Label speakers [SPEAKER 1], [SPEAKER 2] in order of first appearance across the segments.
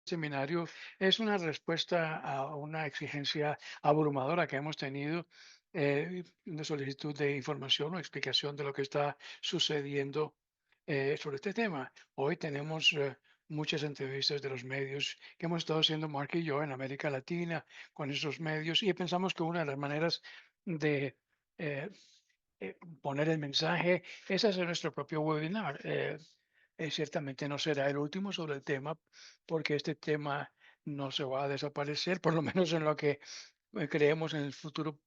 [SPEAKER 1] seminario es una respuesta a una exigencia abrumadora que hemos tenido, una solicitud de información o explicación de lo que está sucediendo sobre este tema. Hoy tenemos muchas entrevistas de los medios que hemos estado haciendo Mark y yo en América Latina con esos medios y pensamos que una de las maneras de eh, poner el mensaje es hacer nuestro propio webinar. Ciertamente no será el último sobre el tema, porque este tema no se va a desaparecer, por lo menos en lo que creemos en el futuro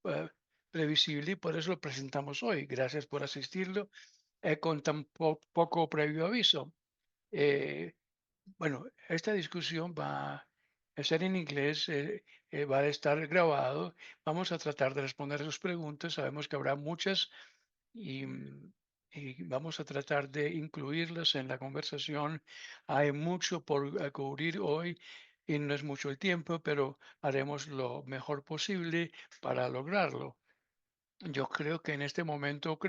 [SPEAKER 1] previsible, y por eso lo presentamos hoy. Gracias por asistirlo con tan poco previo aviso. Eh, bueno, esta discusión va a ser en inglés, va a estar grabado. Vamos a tratar de responder sus preguntas. Sabemos que habrá muchas y, y vamos a tratar de incluirlas en la conversación. Hay mucho por cubrir hoy y no es mucho el tiempo, pero haremos lo mejor posible para lograrlo. Yo creo que en este momento,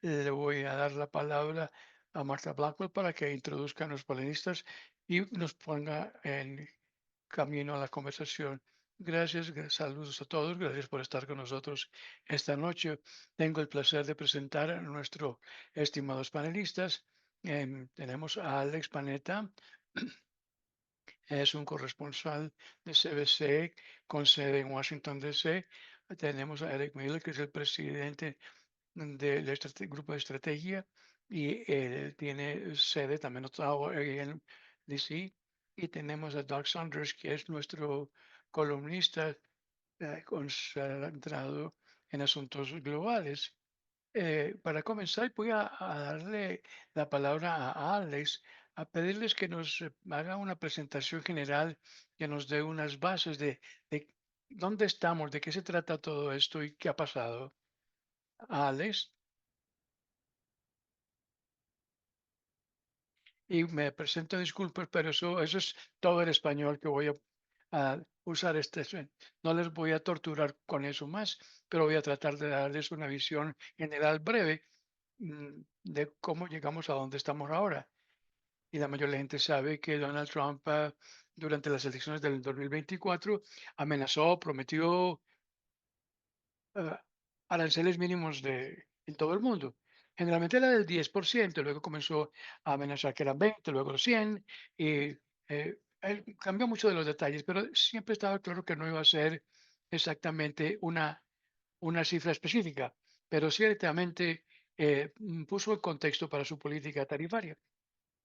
[SPEAKER 1] le voy a dar la palabra a Martha Blackwell para que introduzca a los panelistas y nos ponga en camino a la conversación. Gracias, saludos a todos, gracias por estar con nosotros esta noche. Tengo el placer de presentar a nuestros estimados panelistas. Tenemos a Alex Panetta, es un corresponsal de CBC con sede en Washington, D.C. Tenemos a Eric Miller, que es el presidente del grupo de estrategia y él tiene sede también en Ottawa y en DC. Y tenemos a Doug Saunders, que es nuestro columnista concentrado en asuntos globales. Para comenzar, voy a darle la palabra a Alex, a pedirles que nos haga una presentación general, que nos dé unas bases de dónde estamos, de qué se trata todo esto y qué ha pasado. Alex. Y me presento, disculpas, pero eso es todo el español que voy a usar. No les voy a torturar con eso más, pero voy a tratar de darles una visión general breve de cómo llegamos a donde estamos ahora. Y la mayoría de la gente sabe que Donald Trump, durante las elecciones del 2024, amenazó, prometió ah, aranceles mínimos en todo el mundo. Generalmente era del 10%, luego comenzó a amenazar que eran 20, luego 100, y él cambió mucho de los detalles, pero siempre estaba claro que no iba a ser exactamente una cifra específica, pero ciertamente puso el contexto para su política tarifaria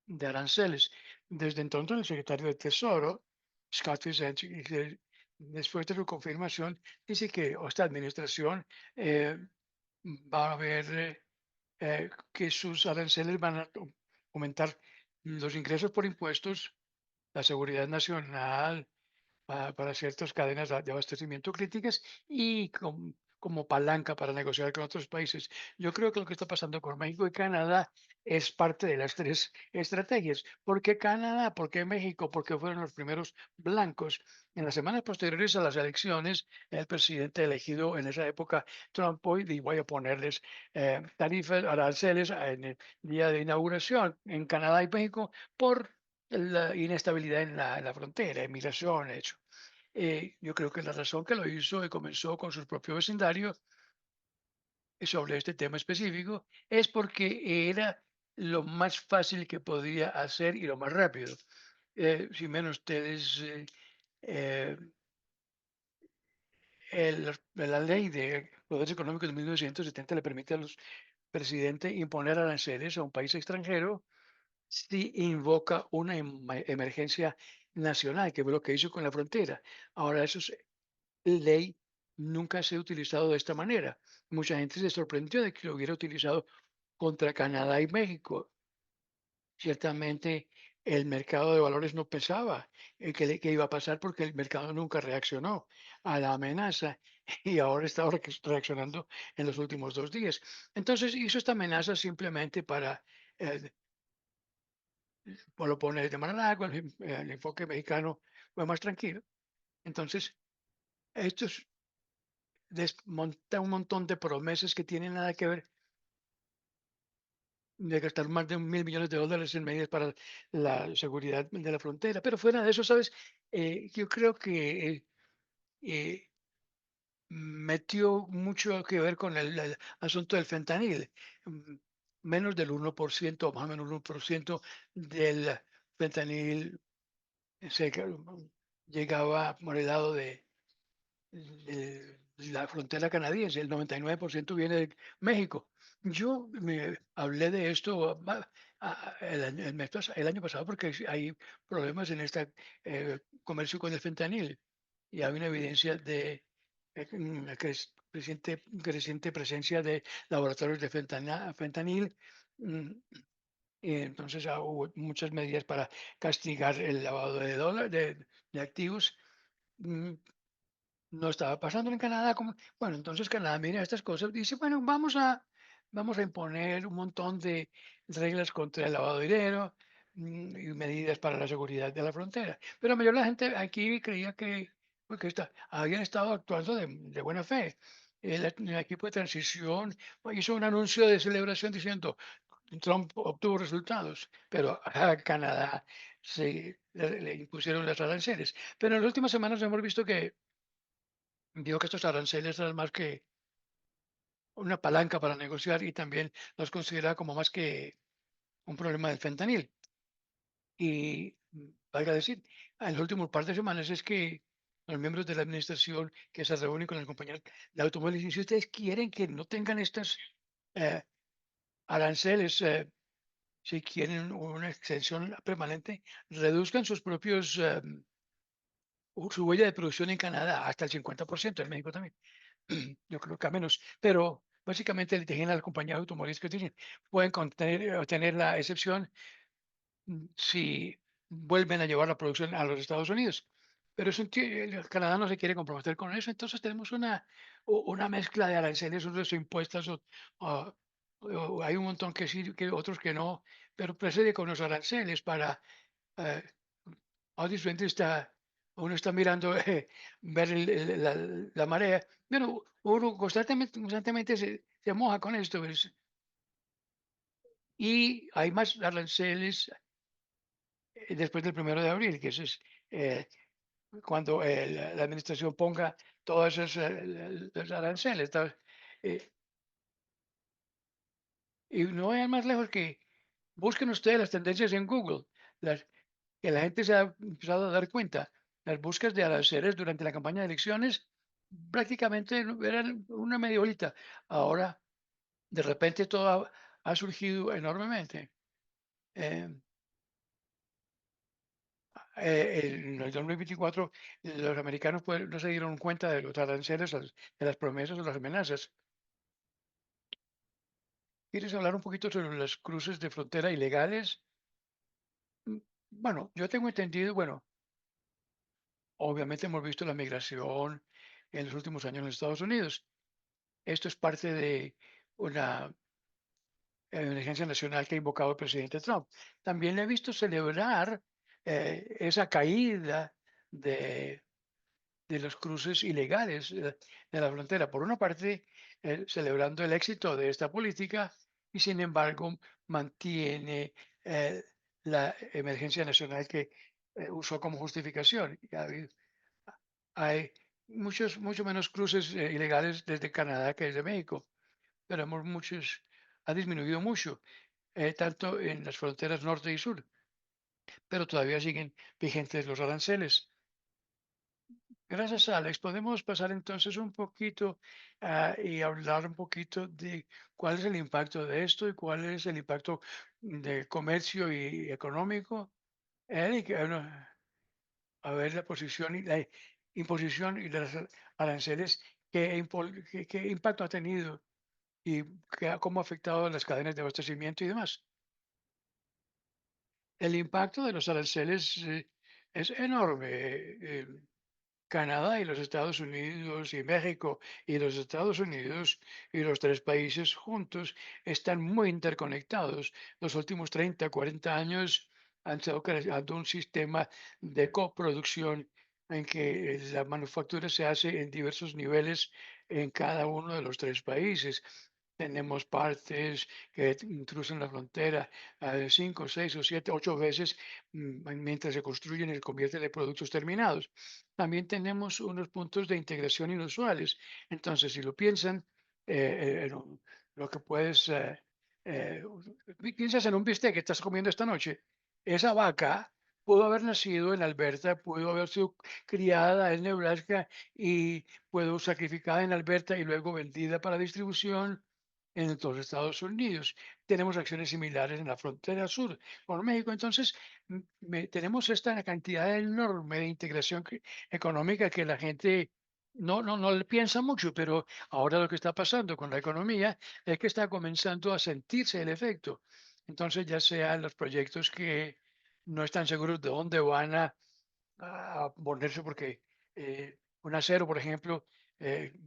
[SPEAKER 1] de aranceles. Desde entonces, el secretario de Tesoro, Scott Bessent, después de su confirmación, dice que esta administración eh, va a ver que sus aranceles van a aumentar los ingresos por impuestos, la seguridad nacional, para ciertas cadenas de abastecimiento críticas y como palanca para negociar con otros países. Yo creo que lo que está pasando con México y Canadá es parte de las tres estrategias. ¿Por qué Canadá? ¿Por qué México? Porque fueron los primeros blancos. En las semanas posteriores a las elecciones, el presidente elegido en esa época, Trump, hoy voy a ponerles tarifas, aranceles en el día de inauguración en Canadá y México por la inestabilidad en la frontera, inmigración, hecho. Yo creo que la razón que lo hizo y comenzó con sus propios vecindarios sobre este tema específico es porque era lo más fácil que podía hacer y lo más rápido. Si menos ustedes, eh, la ley de poderes económicos de 1970 le permite a los presidentes imponer aranceles a un país extranjero si invoca una emergencia nacional, que fue lo que hizo con la frontera. Ahora, eso es ley, nunca se ha utilizado de esta manera. Mucha gente se sorprendió de que lo hubiera utilizado contra Canadá y México. Ciertamente, el mercado de valores no pensaba que iba a pasar porque el mercado nunca reaccionó a la amenaza y ahora está reaccionando en los últimos 2 días. Entonces hizo esta amenaza simplemente para eh, lo pone de manera agua, el enfoque mexicano fue más tranquilo. Entonces, esto desmonta un montón de promesas que tienen nada que ver. de gastar más de 1.000 millones de dólares en medidas para la seguridad de la frontera. Pero fuera de eso, ¿sabes? Yo creo que eh, metió mucho que ver con el asunto del fentanil. Mm, Menos del 1%, más o menos 1% del fentanil se llegaba por el lado de la frontera canadiense, el 99% viene de México. Yo me hablé de esto el año pasado porque hay problemas en este comercio con el fentanil y hay una evidencia de creciente presencia de laboratorios de fentanil. mm, y entonces hubo muchas medidas para castigar el lavado de dólares, de activos. mm, no estaba pasando en Canadá. Bueno, entonces Canadá mira estas cosas, dice, bueno, vamos a imponer un montón de reglas contra el lavado de dinero, y medidas para la seguridad de la frontera. Pero la mayoría de la gente aquí creía que, porque habían estado actuando de buena fe. El equipo de transición hizo un anuncio de celebración diciendo, Trump obtuvo resultados, pero a Canadá le impusieron las aranceles. Pero en las últimas semanas hemos visto que digo que estos aranceles eran más que una palanca para negociar y también los considera como más que un problema del fentanil. Y valga decir, en los últimos par de semanas es que los miembros de la administración que se reúnen con las compañías de automóviles dicen, si ustedes quieren que no tengan estas eh, aranceles, si quieren una extensión permanente, reduzcan sus propios, su huella de producción en Canadá hasta el 50%, en México también. Yo creo que a menos, pero básicamente le dejen a las compañías automovilísticas, dicen, pueden tener la excepción si vuelven a llevar la producción a los Estados Unidos. Pero el Canadá no se quiere comprometer con eso, entonces tenemos una mezcla de aranceles, unos impuestos, o hay un montón que sí, que otros que no, pero precede con los aranceles para eh, Audis uno está mirando, ver la marea. Bueno, uno constantemente se moja con esto, ¿ves? Y hay más aranceles después del 1 de abril, que eso es eh, cuando la administración ponga todos esos los aranceles. Eh, y no vayan más lejos que busquen ustedes las tendencias en Google, que la gente se ha empezado a dar cuenta. Las búsquedas de aranceles durante la campaña de elecciones prácticamente eran una media horita. Ahora, de repente, todo ha surgido enormemente. Eh, en el 2024, los americanos no se dieron cuenta de los aranceles, de las promesas o las amenazas. ¿Quieres hablar un poquito sobre los cruces de frontera ilegales? Mm, Bueno, yo tengo entendido, bueno, obviamente hemos visto la migración en los últimos años en los Estados Unidos. Esto es parte de una emergencia nacional que ha invocado el presidente Trump. También le he visto celebrar esa caída de, de los cruces ilegales de la frontera. Por una parte, celebrando el éxito de esta política y sin embargo mantiene eh, la emergencia nacional que usó como justificación. Hay mucho menos cruces ilegales desde Canadá que desde México, pero ha disminuido mucho, tanto en las fronteras norte y sur, pero todavía siguen vigentes los aranceles. Gracias, Alex. Podemos pasar entonces un poquito y hablar un poquito de cuál es el impacto de esto y cuál es el impacto de comercio y económico. Eric, a ver la posición y la imposición y las aranceles, qué impacto ha tenido y cómo ha afectado las cadenas de abastecimiento y demás. El impacto de los aranceles es enorme. Canadá y los Estados Unidos y México y los Estados Unidos y los tres países juntos están muy interconectados. Los últimos 30, 40 años han estado creando un sistema de coproducción en que la manufactura se hace en diversos niveles en cada uno de los tres países. tenemos partes que cruzan la frontera 5, 6 o 7, 8 veces mientras se construyen y se convierten en productos terminados. También tenemos unos puntos de integración inusuales. Entonces, si lo piensan, lo que puedes, eh, piensas en un bistec que estás comiendo esta noche, esa vaca pudo haber nacido en Alberta, pudo haber sido criada en Nebraska y pudo sacrificada en Alberta y luego vendida para distribución en todos los Estados Unidos. Tenemos acciones similares en la frontera sur con México. Entonces, tenemos esta cantidad enorme de integración económica que la gente no le piensa mucho, pero ahora lo que está pasando con la economía es que está comenzando a sentirse el efecto. Entonces, ya sean los proyectos que no están seguros de dónde van a ponerse porque un acero, por ejemplo,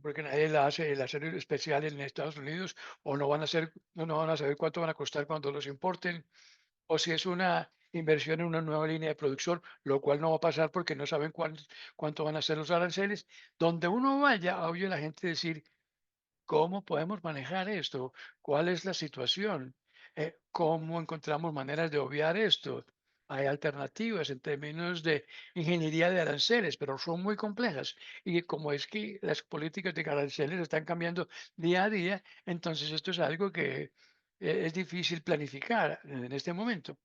[SPEAKER 1] porque nadie la hace el acero especial en Estados Unidos, o no van a ser, no van a saber cuánto van a costar cuando los importen, o si es una inversión en una nueva línea de producción, lo cual no va a pasar porque no saben cuánto van a ser los aranceles. Donde uno vaya, oye la gente decir, ¿cómo podemos manejar esto? ¿Cuál es la situación? ¿Cómo encontramos maneras de obviar esto? Hay alternativas en términos de ingeniería de aranceles, pero son muy complejas. Y como es que las políticas de aranceles están cambiando día a día, entonces esto es algo que es difícil planificar en este momento.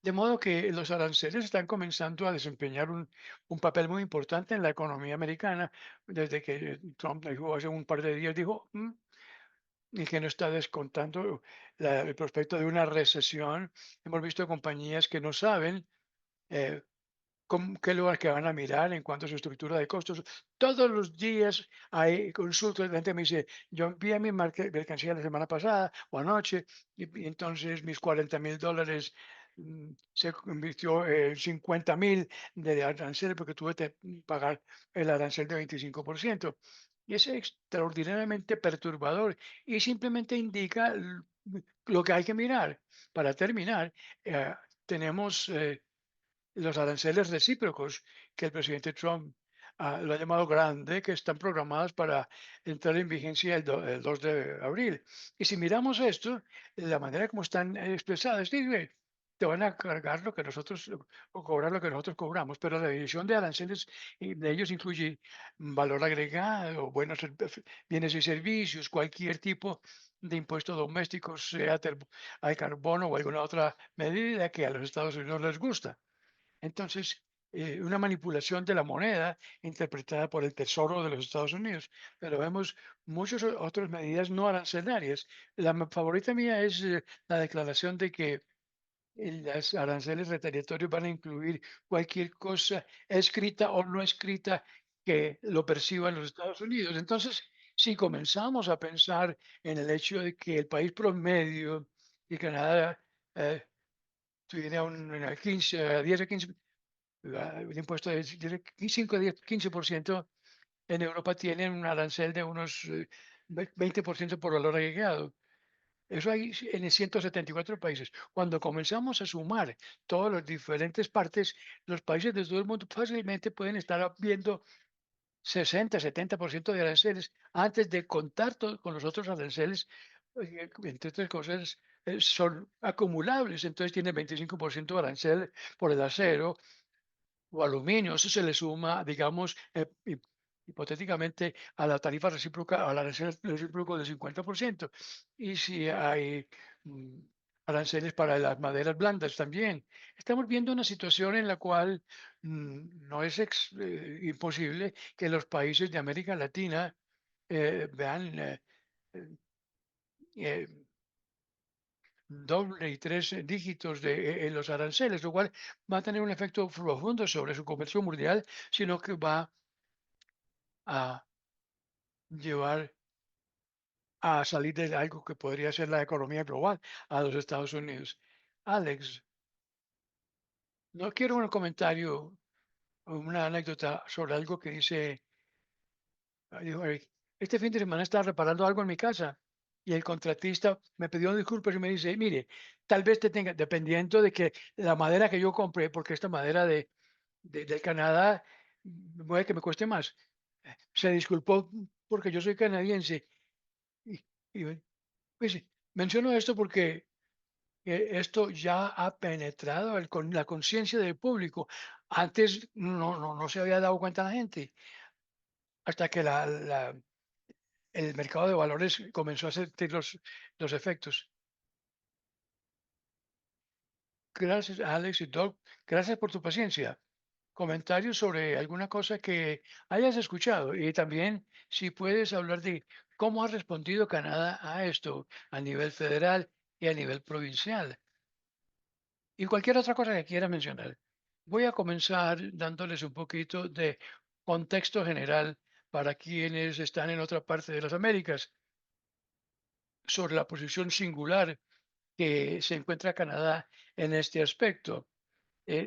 [SPEAKER 1] De modo que los aranceles están comenzando a desempeñar un papel muy importante en la economía americana. Desde que Trump dijo hace un par de días, dijo, y que no está descontando el prospecto de una recesión. Hemos visto compañías que no saben eh, qué lugar que van a mirar en cuanto a su estructura de costos. Todos los días hay consultas, la gente me dice, yo envié mi mercancía la semana pasada o anoche y entonces mis $40,000 se convirtió en 50,000 de arancel porque tuve que pagar el arancel de 25%. Y es extraordinariamente perturbador y simplemente indica lo que hay que mirar. Para terminar, tenemos los aranceles recíprocos que el presidente Trump lo ha llamado grande, que están programados para entrar en vigencia el 2 de abril. Y si miramos esto, la manera como están expresadas, dice, te van a cargar lo que nosotros, o cobrar lo que nosotros cobramos, pero la división de aranceles de ellos incluye valor agregado, bienes y servicios, cualquier tipo de impuesto doméstico, sea al carbono o alguna otra medida que a los Estados Unidos les gusta. Entonces, una manipulación de la moneda interpretada por el Tesoro de los Estados Unidos. Pero vemos muchas otras medidas no arancelarias. La favorita mía es la declaración de que los aranceles retaliatorios van a incluir cualquier cosa escrita o no escrita que lo perciban los Estados Unidos. Entonces, si comenzamos a pensar en el hecho de que el país promedio y Canadá eh, tuviera un 15, 10 o 15 el impuesto de 5 a 10, 15%. En Europa tienen un arancel de unos 20% por valor agregado. Eso hay en 174 países. Cuando comenzamos a sumar todas las diferentes partes, los países de todo el mundo fácilmente pueden estar viendo 60, 70% de aranceles antes de contar con los otros aranceles, entre otras cosas, son acumulables. Entonces tiene 25% de arancel por el acero, o aluminio, eso se le suma, digamos, hipotéticamente a la tarifa recíproca, al arancel recíproco del 50%. Y si hay mm, aranceles para las maderas blandas también. Estamos viendo una situación en la cual no es imposible que los países de América Latina vean eh, eh, doble y tres dígitos en los aranceles, lo cual va a tener un efecto profundo sobre su comercio mundial, sino que va a llevar a salir de algo que podría ser la economía global a los Estados Unidos. Alex, no quiero un comentario o una anécdota sobre algo que dijo Eric. Este fin de semana estaba reparando algo en mi casa y el contratista me pidió disculpas y me dice, mire, tal vez te tenga, dependiendo de que la madera que yo compré, porque esta madera del Canadá puede que me cueste más. Se disculpó porque yo soy canadiense Y, pues, sí, menciono esto porque esto ya ha penetrado con la conciencia del público. Antes no se había dado cuenta la gente, hasta que el mercado de valores comenzó a sentir los efectos. Gracias, Alex y Doc. Gracias por tu paciencia. Comentarios sobre alguna cosa que hayas escuchado y también si puedes hablar de cómo ha respondido Canadá a esto a nivel federal y a nivel provincial y cualquier otra cosa que quieras mencionar. Voy a comenzar dándoles un poquito de contexto general para quienes están en otra parte de las Américas sobre la posición singular que se encuentra Canadá en este aspecto.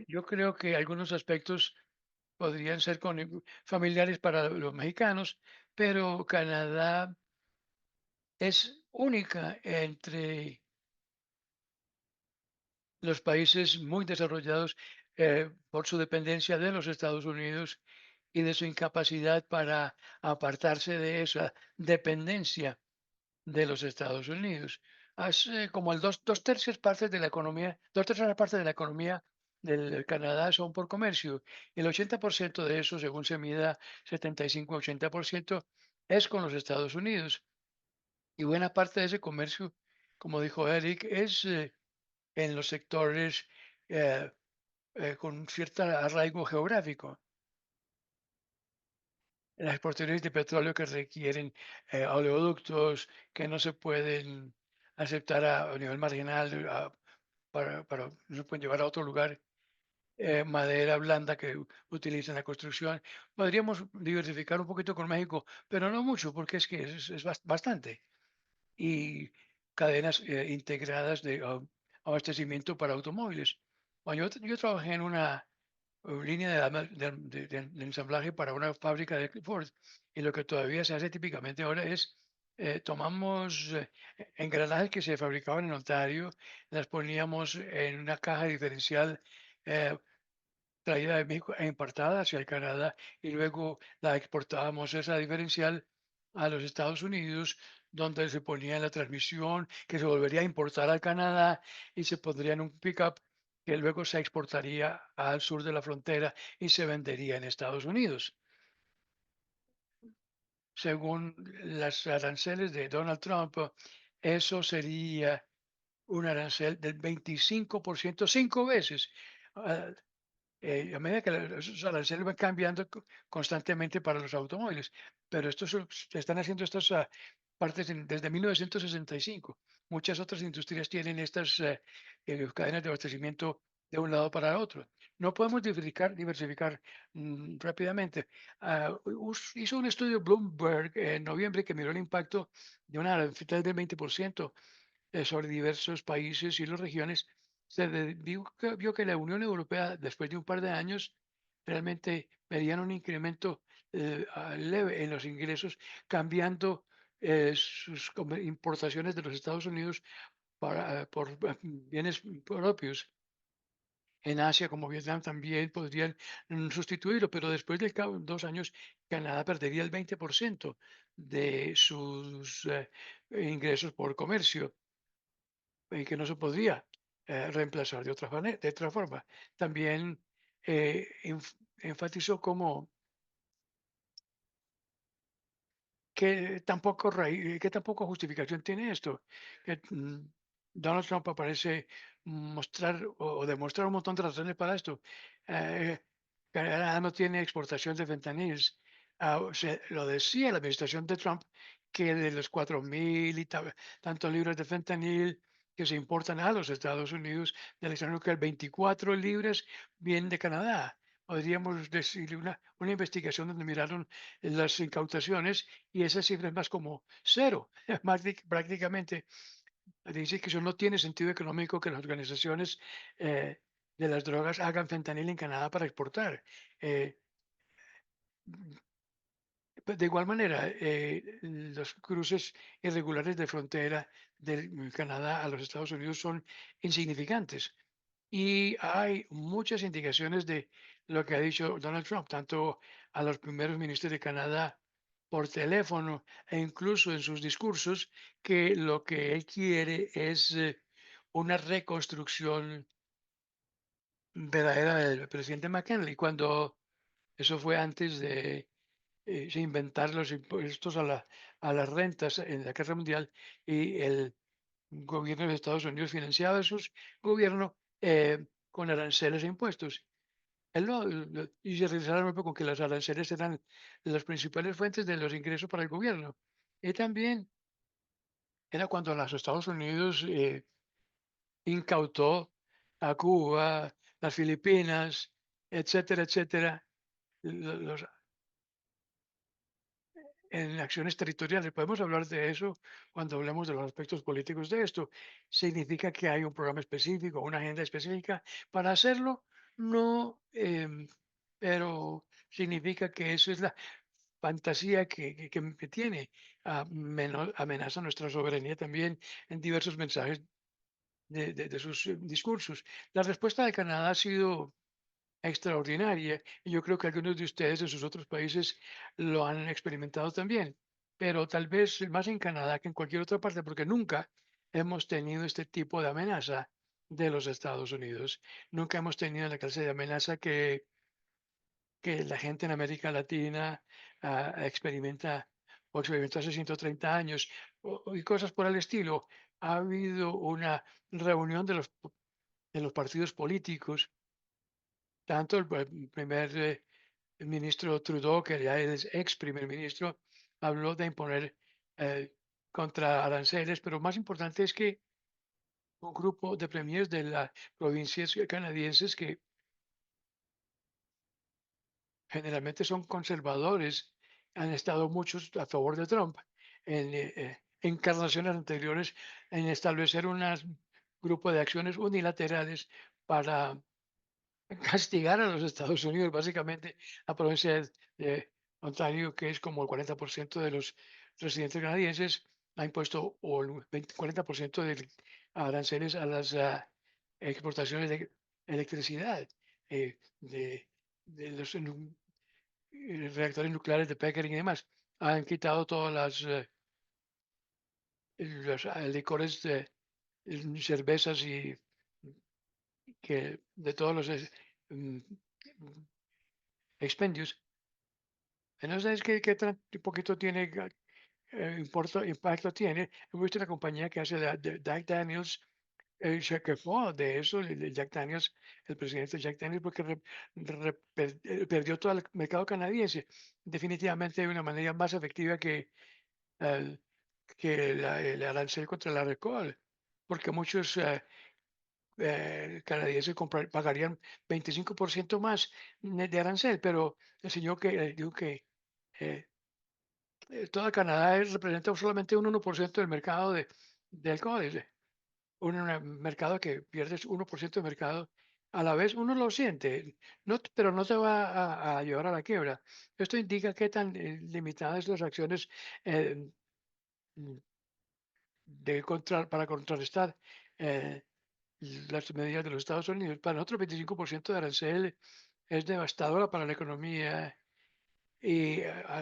[SPEAKER 1] Yo creo que algunos aspectos podrían ser familiares para los mexicanos, pero Canadá es única entre los países muy desarrollados por su dependencia de los Estados Unidos y de su incapacidad para apartarse de esa dependencia de los Estados Unidos. Hace como dos tercias partes de la economía, dos terceras partes de la economía del Canadá son por comercio. El 80% de eso, según se mida 75-80%, es con los Estados Unidos. Y buena parte de ese comercio, como dijo Eric, es en los sectores eh, con cierto arraigo geográfico. Las exportaciones de petróleo que requieren oleoductos que no se pueden aceptar a nivel marginal, no se pueden llevar a otro lugar, madera blanda que utilizan en la construcción. Podríamos diversificar un poquito con México, pero no mucho, porque es que es bastante. Y cadenas integradas de abastecimiento para automóviles. Bueno, yo trabajé en una línea de ensamblaje para una fábrica de Ford. Y lo que todavía se hace típicamente ahora es, tomamos engranajes que se fabricaban en Ontario, las poníamos en una caja diferencial eh, traída de México e importada hacia el Canadá y luego la exportábamos esa diferencial a los Estados Unidos, donde se ponía en la transmisión, que se volvería a importar al Canadá y se pondría en un pickup que luego se exportaría al sur de la frontera y se vendería en Estados Unidos. Según las aranceles de Donald Trump, eso sería un arancel del 25%, 5 veces. ah, a medida que esos aranceles van cambiando constantemente para los automóviles, pero se están haciendo estas partes desde 1965. Muchas otras industrias tienen estas cadenas de abastecimiento de un lado para otro. No podemos diversificar rápidamente. Hizo un estudio Bloomberg en noviembre que miró el impacto de una arancel del 20% sobre diversos países y las regiones, vio que la Unión Europea, después de un par de años, realmente verían un incremento leve en los ingresos, cambiando sus importaciones de los Estados Unidos por bienes propios. En Asia, como Vietnam, también podrían sustituirlo, pero después de 2 años, Canadá perdería el 20% de sus ingresos por comercio y que no se podría reemplazar de otra forma. También enfatizó como que tampoco justificación tiene esto, que Donald Trump parece mostrar o demostrar un montón de razones para esto. Eh, Canadá no tiene exportación de fentanyls. Lo decía la administración de Trump que de los 4.000 y tantos libras de fentanil que se importan a los Estados Unidos, del extranjero, que el 24 libras vienen de Canadá. Podríamos decir una investigación donde miraron las incautaciones y esa cifra es más como cero, prácticamente. Dice que eso no tiene sentido económico que las organizaciones eh, de las drogas hagan fentanil en Canadá para exportar. Eh, pues, de igual manera, los cruces irregulares de frontera de Canadá a los Estados Unidos son insignificantes. Y hay muchas indicaciones de lo que ha dicho Donald Trump, tanto a los primeros ministros de Canadá por teléfono e incluso en sus discursos que lo que él quiere es una reconstrucción verdadera del presidente McKinley, cuando eso fue antes de inventar los impuestos a las rentas en la Guerra Mundial y el gobierno de Estados Unidos financiaba sus gobiernos con aranceles e impuestos. Y se realizaron con que los aranceles eran las principales fuentes de los ingresos para el gobierno. Y también era cuando los Estados Unidos incautó a Cuba, las Filipinas, etcétera, etcétera, los en acciones territoriales. Podemos hablar de eso cuando hablemos de los aspectos políticos de esto. ¿Significa que hay un programa específico, una agenda específica para hacerlo? No, pero significa que eso es la fantasía que tiene. Amenaza nuestra soberanía también en diversos mensajes de sus discursos. La respuesta de Canadá ha sido extraordinaria. Y yo creo que algunos de ustedes en sus otros países lo han experimentado también, pero tal vez más en Canadá que en cualquier otra parte, porque nunca hemos tenido este tipo de amenaza de los Estados Unidos. Nunca hemos tenido la clase de amenaza que la gente en América Latina experimenta o experimentó hace 130 años y cosas por el estilo. Ha habido una reunión de los partidos políticos, tanto el primer el ministro Trudeau, que ya es ex primer ministro, habló de imponer eh, contra aranceles, pero más importante es que un grupo de premiers de las provincias canadienses que generalmente son conservadores, han estado muchos a favor de Trump en encarnaciones anteriores en establecer un grupo de acciones unilaterales para castigar a los Estados Unidos, básicamente la provincia de Ontario, que es como el 40% de los residentes canadienses, ha impuesto o el 40% de aranceles a las exportaciones de electricidad, de los reactores nucleares de Pickering y demás. Han quitado todas las los licores de cervezas y que de todos los mm, expendios. No sabes qué tan qué poquito tiene, impacto tiene. He visto una compañía que hace de Jack Daniels, se quejó de eso, de Jack Daniels, el presidente Jack Daniels, porque perdió todo el mercado canadiense. Definitivamente de una manera más efectiva eh, que el arancel contra el alcohol, porque muchos canadienses pagarían 25% más de arancel, pero el señor que dijo que eh, toda Canadá representa solamente un 1% del mercado de alcoholes. Un mercado que pierdes 1% de mercado. A la vez uno lo siente, no, pero no te va a llevar a la quiebra. Esto indica qué tan limitadas las acciones eh, para contrarrestar eh, las medidas de los Estados Unidos. Para nosotros, 25% de arancel es devastadora para la economía y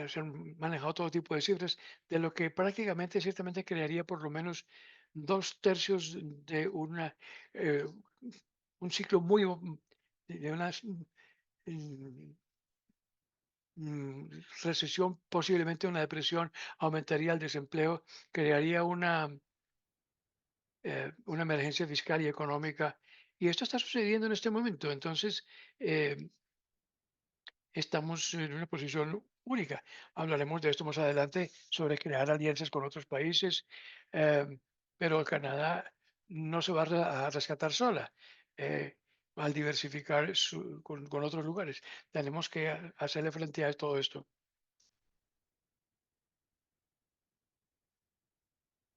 [SPEAKER 1] se han manejado todo tipo de cifras, de lo que prácticamente, ciertamente, crearía por lo menos dos tercios de eh, un ciclo de una mm, mm, recesión, posiblemente una depresión, aumentaría el desempleo, crearía una emergencia fiscal y económica. Y esto está sucediendo en este momento. Entonces, eh, estamos en una posición única. Hablaremos de esto más adelante, sobre crear alianzas con otros países, pero Canadá no se va a rescatar sola. Al diversificar con otros lugares, tenemos que hacerle frente a todo esto.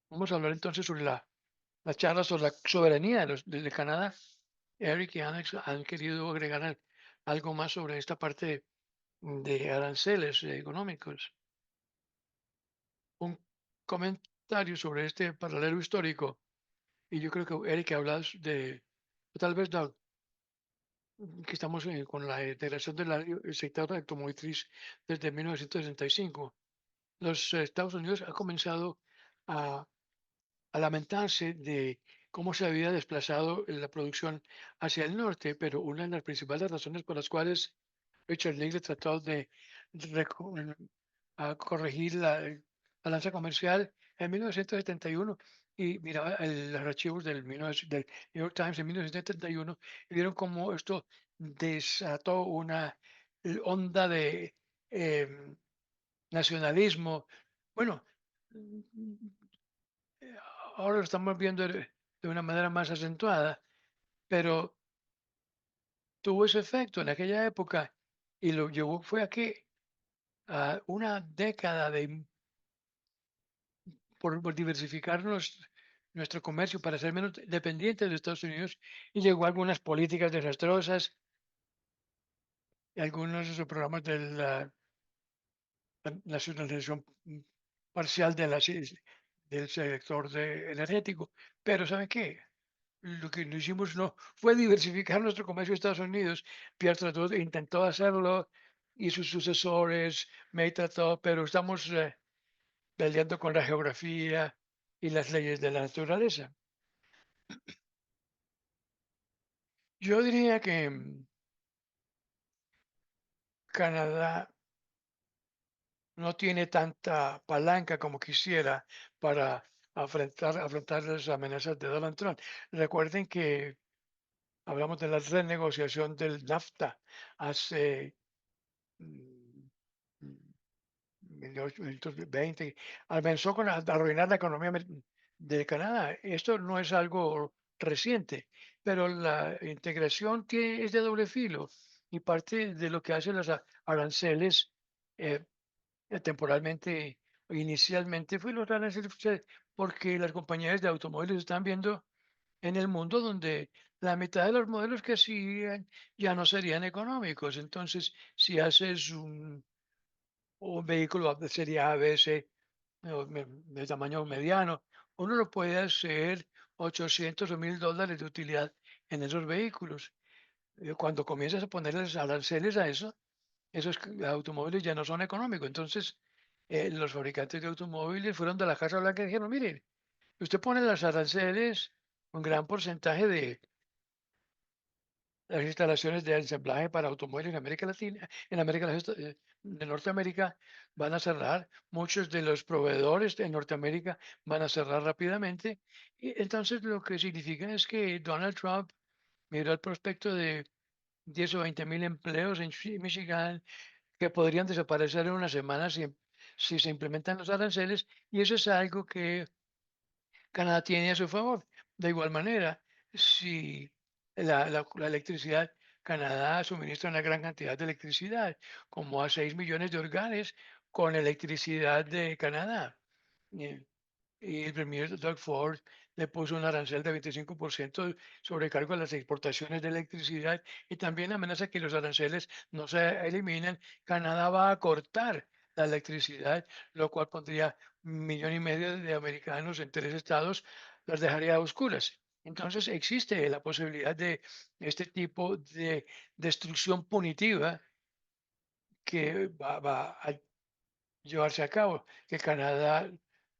[SPEAKER 1] Vamos a hablar entonces sobre la charla sobre la soberanía de Canadá. Eric y Alex han querido agregar algo más sobre esta parte de aranceles económicos. Un comentario sobre este paralelo histórico. Y yo creo que Eric hablas de, o tal vez Doug, que estamos con la integración del sector automotriz desde 1965. los Estados Unidos ha comenzado a, a lamentarse de cómo se había desplazado la producción hacia el norte, pero una de las principales razones por las cuales Richard Nixon trató de reco- corregir la balanza comercial en 1971 y miraba los archivos del New York Times en 1971 y vieron cómo esto desató una onda de em, nacionalismo. Bueno, ahora lo estamos viendo de una manera más acentuada, pero tuvo ese efecto en aquella época y lo llevó, fue aquí a una década de por diversificar nuestro comercio para ser menos dependientes de Estados Unidos y llegó a algunas políticas desastrosas y algunos de esos programas de la nacionalización parcial del sector energético. Pero ¿saben qué? Lo que no hicimos no fue diversificar nuestro comercio a Estados Unidos. Pierre trató, intentó hacerlo y sus sucesores, May trató, pero estamos peleando con la geografía y las leyes de la naturaleza. Yo diría que Canadá no tiene tanta palanca como quisiera para afrontar las amenazas de Donald Trump. Recuerden que hablamos de la renegociación del NAFTA hace mm, mm, 1920, comenzó con arruinar la economía de Canadá. Esto no es algo reciente, pero la integración es de doble filo y parte de lo que hacen los aranceles eh, temporalmente, inicialmente fue los aranceles porque las compañías de automóviles están viendo en el mundo donde la mitad de los modelos que hacían ya no serían económicos. Entonces, si haces un vehículo de serie A, B, C, de tamaño mediano, uno lo puede hacer 800 o 1000 dólares de utilidad en esos vehículos. Cuando comienzas a ponerles aranceles a eso, esos automóviles ya no son económicos. Entonces, los fabricantes de automóviles fueron de la Casa Blanca y dijeron, miren, usted pone las aranceles, un gran porcentaje de las instalaciones de ensamblaje para automóviles en América Latina, en de Norteamérica, van a cerrar. Muchos de los proveedores de Norteamérica van a cerrar rápidamente. Y entonces lo que significa es que Donald Trump miró el prospecto de 10 o 20 mil empleos en Michigan que podrían desaparecer en una semana si se implementan los aranceles. Y eso es algo que Canadá tiene a su favor. De igual manera, si la electricidad, Canadá suministra una gran cantidad de electricidad, como a 6 millones de hogares con electricidad de Canadá. Eh, Y el premier Doug Ford le puso un arancel de 25% sobre cargo a las exportaciones de electricidad y también amenaza que los aranceles no se eliminen. Canadá va a cortar la electricidad, lo cual pondría 1,5 millones de americanos en 3 estados, las dejaría a oscuras. Entonces existe la posibilidad de este tipo de destrucción punitiva que va a llevarse a cabo, que Canadá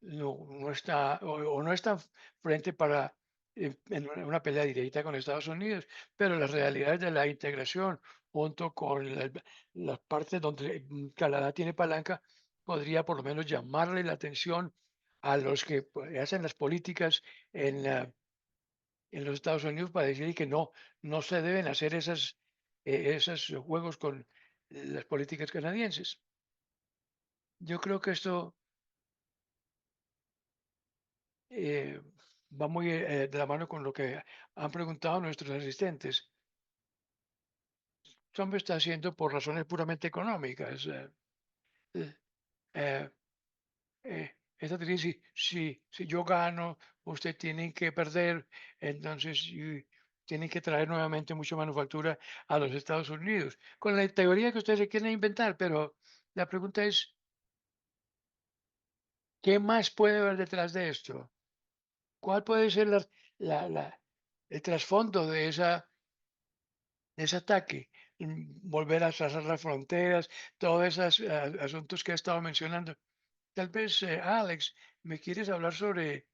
[SPEAKER 1] no está o no está frente para en una pelea directa con Estados Unidos, pero las realidades de la integración junto con las partes donde Canadá tiene palanca podría por lo menos llamarle la atención a los que hacen las políticas en, en los Estados Unidos para decir que no se deben hacer esos juegos con las políticas canadienses. Yo creo que esto eh, va muy de la mano con lo que han preguntado nuestros asistentes. Trump está haciendo por razones puramente económicas. Eh, eh, Esta teoría, si yo gano, usted tiene que perder, entonces tienen que traer nuevamente mucha manufactura a los Estados Unidos. Con la teoría que ustedes se quieren inventar, pero la pregunta es, ¿qué más puede haber detrás de esto? ¿Cuál puede ser el trasfondo de ese ataque? Volver a cerrar las fronteras, todos esos asuntos que he estado mencionando. Tal vez, Alex, ¿me quieres hablar sobre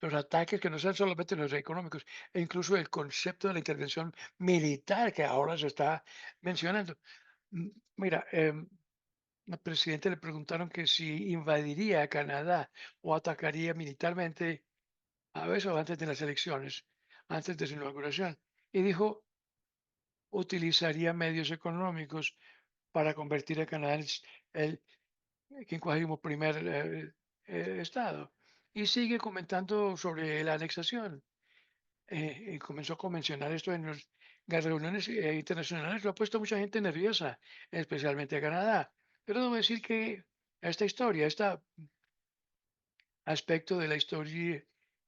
[SPEAKER 1] los ataques que no sean solamente los económicos, e incluso el concepto de la intervención militar que ahora se está mencionando? Mm, Mira, al presidente le preguntaron que si invadiría Canadá o atacaría militarmente a veces antes de las elecciones, antes de su inauguración, y dijo utilizaría medios económicos para convertir a Canadá en el 51º estado. Y sigue comentando sobre la anexación. Y comenzó a mencionar esto en las reuniones internacionales. Lo ha puesto mucha gente nerviosa, especialmente a Canadá. Pero debo decir que esta historia, este aspecto de la historia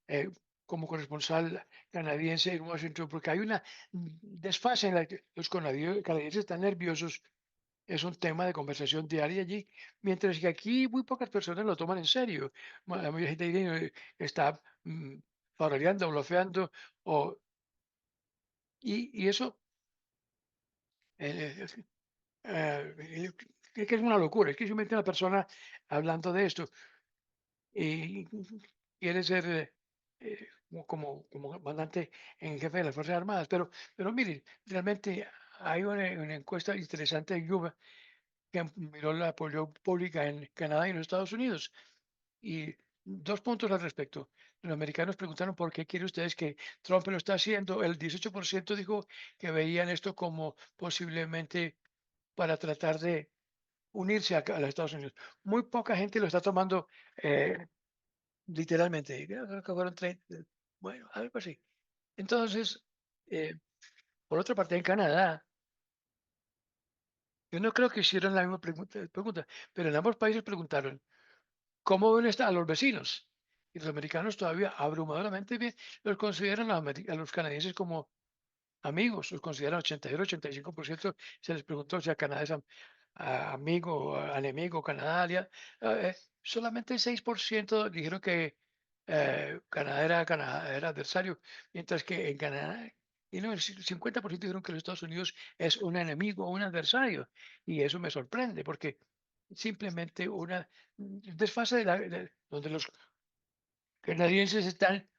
[SPEAKER 1] eh, como corresponsal canadiense en Washington, porque hay una desfase en la que los canadienses están nerviosos, es un tema de conversación diaria allí, mientras que aquí muy pocas personas lo toman en serio. La mayoría de gente está faroleando, blofeando, o, y eso eh, que es una locura, es que simplemente una persona hablando de esto y quiere ser como comandante en jefe de las Fuerzas Armadas, pero miren, realmente hay una encuesta interesante en Yuba que miró la política pública en Canadá y en los Estados Unidos. Y dos puntos al respecto. Los americanos preguntaron por qué quieren ustedes que Trump lo está haciendo. El 18% dijo que veían esto como posiblemente para tratar de unirse a los Estados Unidos. Muy poca gente lo está tomando literalmente. Creo que fueron 30, bueno, algo así. Entonces, eh, por otra parte, en Canadá, yo no creo que hicieron la misma pregunta, pero en ambos países preguntaron ¿cómo ven a los vecinos? Y los americanos todavía abrumadoramente bien los consideran a los canadienses como amigos, los consideran 82-85%. Se les preguntó si a Canadá es amigo, enemigo, Canadá, solamente el 6% dijeron que Canadá era adversario, mientras que en Canadá y no, el 50% dijeron que los Estados Unidos es un enemigo o un adversario. Y eso me sorprende porque simplemente una desfase donde los canadienses están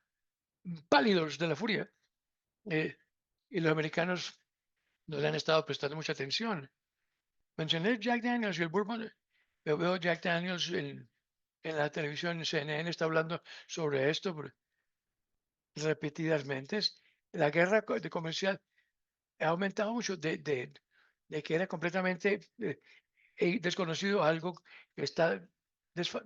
[SPEAKER 1] pálidos de la furia eh, y los americanos no le han estado prestando mucha atención. Mencioné Jack Daniels y el Bourbon. Yo veo Jack Daniels en la televisión, CNN está hablando sobre esto repetidas veces. La guerra de comercial ha aumentado mucho de que era completamente desconocido algo que está desfa-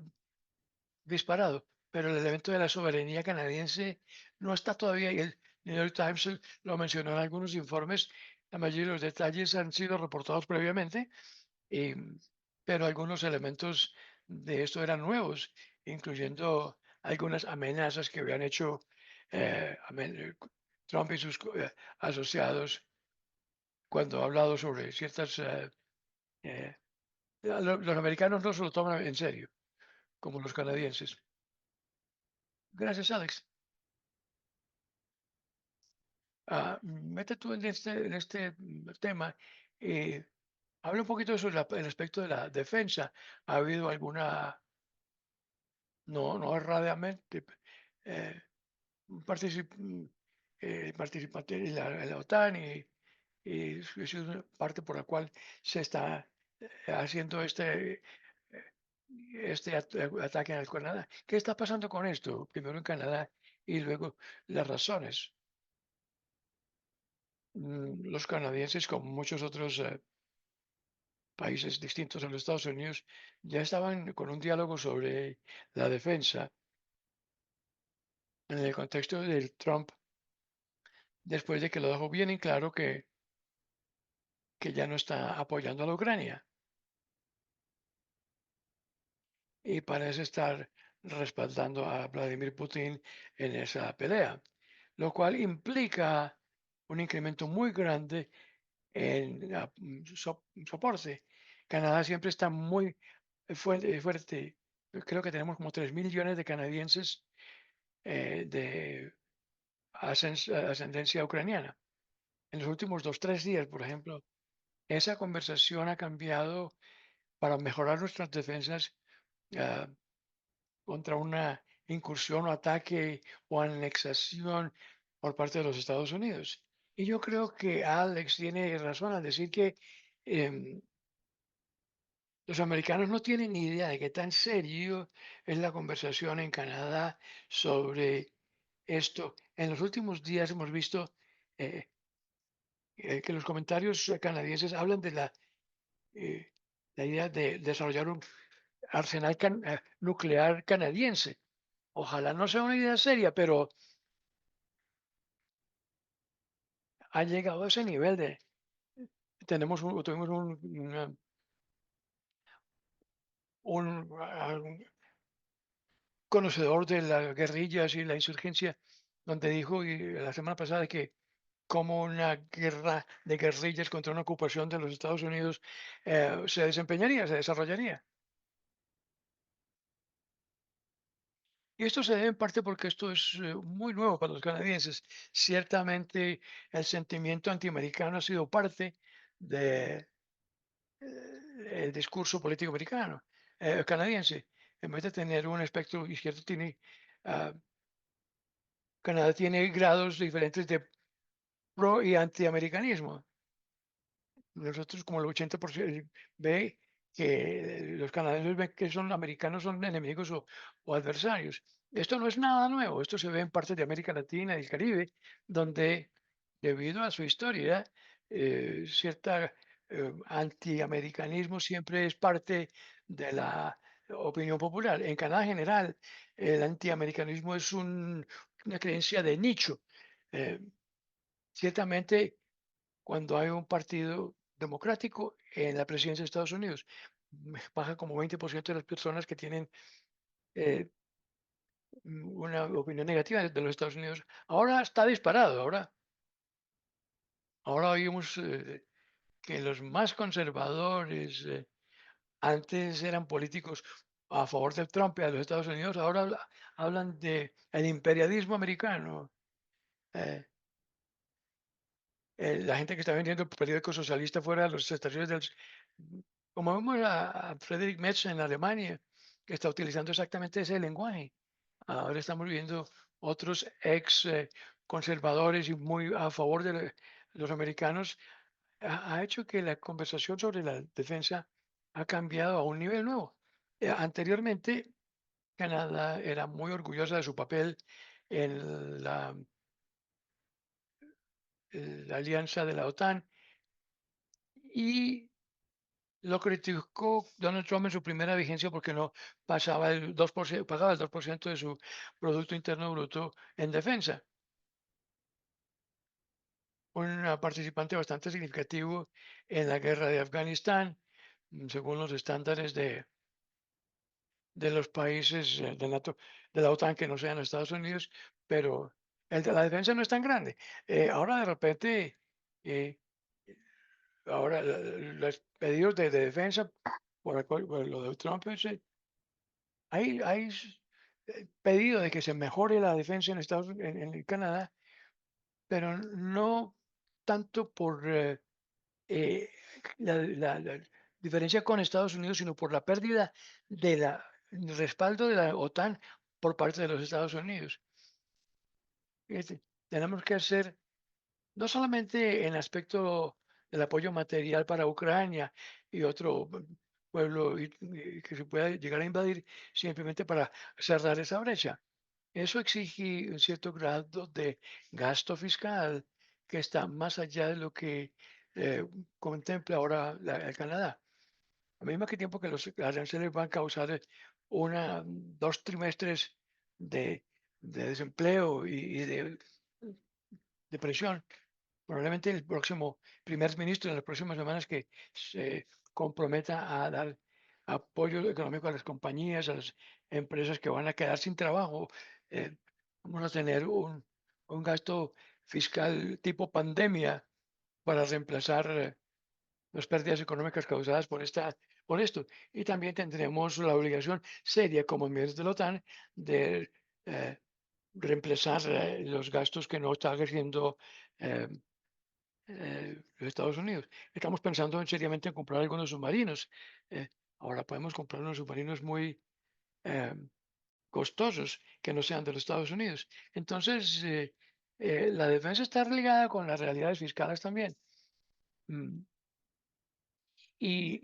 [SPEAKER 1] disparado, pero el elemento de la soberanía canadiense no está todavía, y el New York Times lo mencionó en algunos informes, la mayoría de los detalles han sido reportados previamente, y- pero algunos elementos de esto eran nuevos, incluyendo algunas amenazas que habían hecho Trump y sus asociados cuando ha hablado sobre ciertas... eh, los americanos no se lo toman en serio, como los canadienses. Gracias, Alex. Mete tú en este tema. eh, Habla un poquito sobre el aspecto de la defensa. ¿Ha habido alguna, no erradamente, eh, participante en la OTAN y es una parte por la cual se está haciendo ataque en el Canadá? ¿Qué está pasando con esto? Primero en Canadá y luego las razones. Los canadienses, como muchos otros países distintos a los Estados Unidos, ya estaban con un diálogo sobre la defensa en el contexto del Trump, después de que lo dejó bien en claro que ya no está apoyando a la Ucrania y parece estar respaldando a Vladimir Putin en esa pelea, lo cual implica un incremento muy grande en soporte. Canadá siempre está muy fuerte. Creo que tenemos como 3.000 millones de canadienses de ascendencia ucraniana. En los últimos 2, 3 días, por ejemplo, esa conversación ha cambiado para mejorar nuestras defensas ah, contra una incursión o ataque o anexación por parte de los Estados Unidos. Y yo creo que Alex tiene razón al decir que em, los americanos no tienen ni idea de qué tan serio es la conversación en Canadá sobre esto. En los últimos días hemos visto eh, que los comentarios canadienses hablan de la idea de desarrollar un arsenal nuclear canadiense. Ojalá no sea una idea seria, pero ha llegado a ese nivel de, tuvimos un conocedor de las guerrillas y la insurgencia, donde dijo la semana pasada que como una guerra de guerrillas contra una ocupación de los Estados Unidos se desempeñaría, se desarrollaría. Y esto se debe en parte porque esto es muy nuevo para los canadienses. Ciertamente el sentimiento antiamericano ha sido parte de, el discurso político americano, canadiense. En vez de tener un espectro izquierdo, ah, Canadá tiene grados diferentes de pro y antiamericanismo. Nosotros, como el 80% ve que los canadienses ven que son americanos, son enemigos o adversarios. Esto no es nada nuevo, esto se ve en partes de América Latina y el Caribe, donde debido a su historia, cierta antiamericanismo siempre es parte de la opinión popular. En Canadá en general, el antiamericanismo es una creencia de nicho. Eh, Ciertamente cuando hay un partido democrático en la presidencia de Estados Unidos. Baja como 20% de las personas que tienen eh, una opinión negativa de los Estados Unidos. Ahora está disparado. Ahora oímos que los más conservadores antes eran políticos a favor de Trump y a los Estados Unidos. Ahora hablan de el imperialismo americano. eh, la gente que está vendiendo el periódico socialista fuera de las estaciones como vemos a Friedrich Metz en Alemania, que está utilizando exactamente ese lenguaje. Ahora estamos viendo otros ex conservadores y muy a favor de los americanos. Ha hecho que la conversación sobre la defensa ha cambiado a un nivel nuevo. Anteriormente, Canadá era muy orgullosa de su papel en la alianza de la OTAN y lo criticó Donald Trump en su primera vigencia porque no pasaba el 2%, pagaba el 2% de su Producto Interno Bruto en defensa. Un participante bastante significativo en la guerra de Afganistán, según los estándares de los países de NATO, de la OTAN que no sean Estados Unidos, pero el de la defensa no es tan grande. Ahora de repente, eh, ahora los pedidos de defensa por lo de Trump hay pedido de que se mejore la defensa en en Canadá, pero no tanto por eh, la diferencia con Estados Unidos, sino por la pérdida de respaldo de la OTAN por parte de los Estados Unidos. Fíjate, tenemos que hacer no solamente en aspecto del apoyo material para Ucrania y otro pueblo que se pueda llegar a invadir, simplemente para cerrar esa brecha. Eso exige un cierto grado de gasto fiscal que está más allá de lo que eh, contempla ahora el Canadá. Al mismo que tiempo que los aranceles van a causar 2 trimestres de, de desempleo y de depresión. Probablemente el próximo primer ministro en las próximas semanas que se comprometa a dar apoyo económico a las compañías, a las empresas que van a quedar sin trabajo. eh, Vamos a tener un gasto fiscal tipo pandemia para reemplazar las pérdidas económicas causadas por esto. Y también tendremos la obligación seria como miembros de la OTAN de reemplazar los gastos que no están siendo los Estados Unidos. Estamos pensando seriamente en comprar algunos submarinos. Eh, Ahora podemos comprar unos submarinos muy eh, costosos que no sean de los Estados Unidos. Entonces, la defensa está ligada con las realidades fiscales también. Mm, y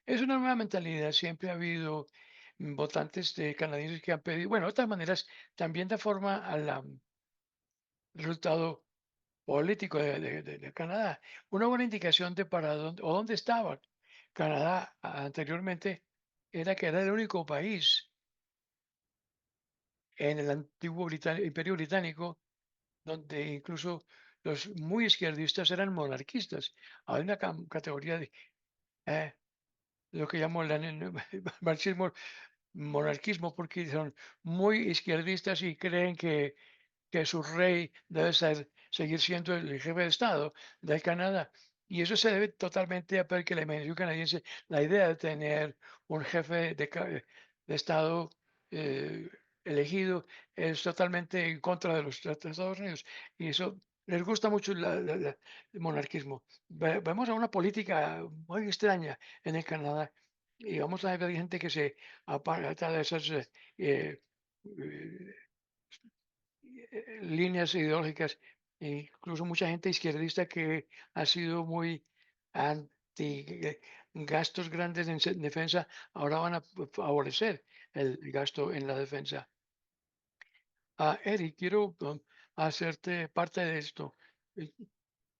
[SPEAKER 1] es una nueva mentalidad. Siempre ha habido votantes de canadienses que han pedido, bueno, de otras maneras, también de forma al resultado político de Canadá. Una buena indicación de para dónde o dónde estaba Canadá anteriormente era que era el único país en el antiguo Imperio Británico donde incluso los muy izquierdistas eran monarquistas. Hay una categoría de eh, lo que llamo el marxismo monarquismo porque son muy izquierdistas y creen que su rey debe seguir siendo el jefe de Estado del Canadá. Y eso se debe totalmente a que la inmigración canadiense, la idea de tener un jefe de Estado eh, elegido es totalmente en contra de los tratados de Estados Unidos. Y eso les gusta mucho el monarquismo. Vemos a una política muy extraña en el Canadá y vamos a ver gente que se aparta de esas eh, eh, líneas ideológicas, incluso mucha gente izquierdista que ha sido muy anti gastos grandes en defensa, ahora van a favorecer el gasto en la defensa. Eric, quiero hacerte parte de esto. Y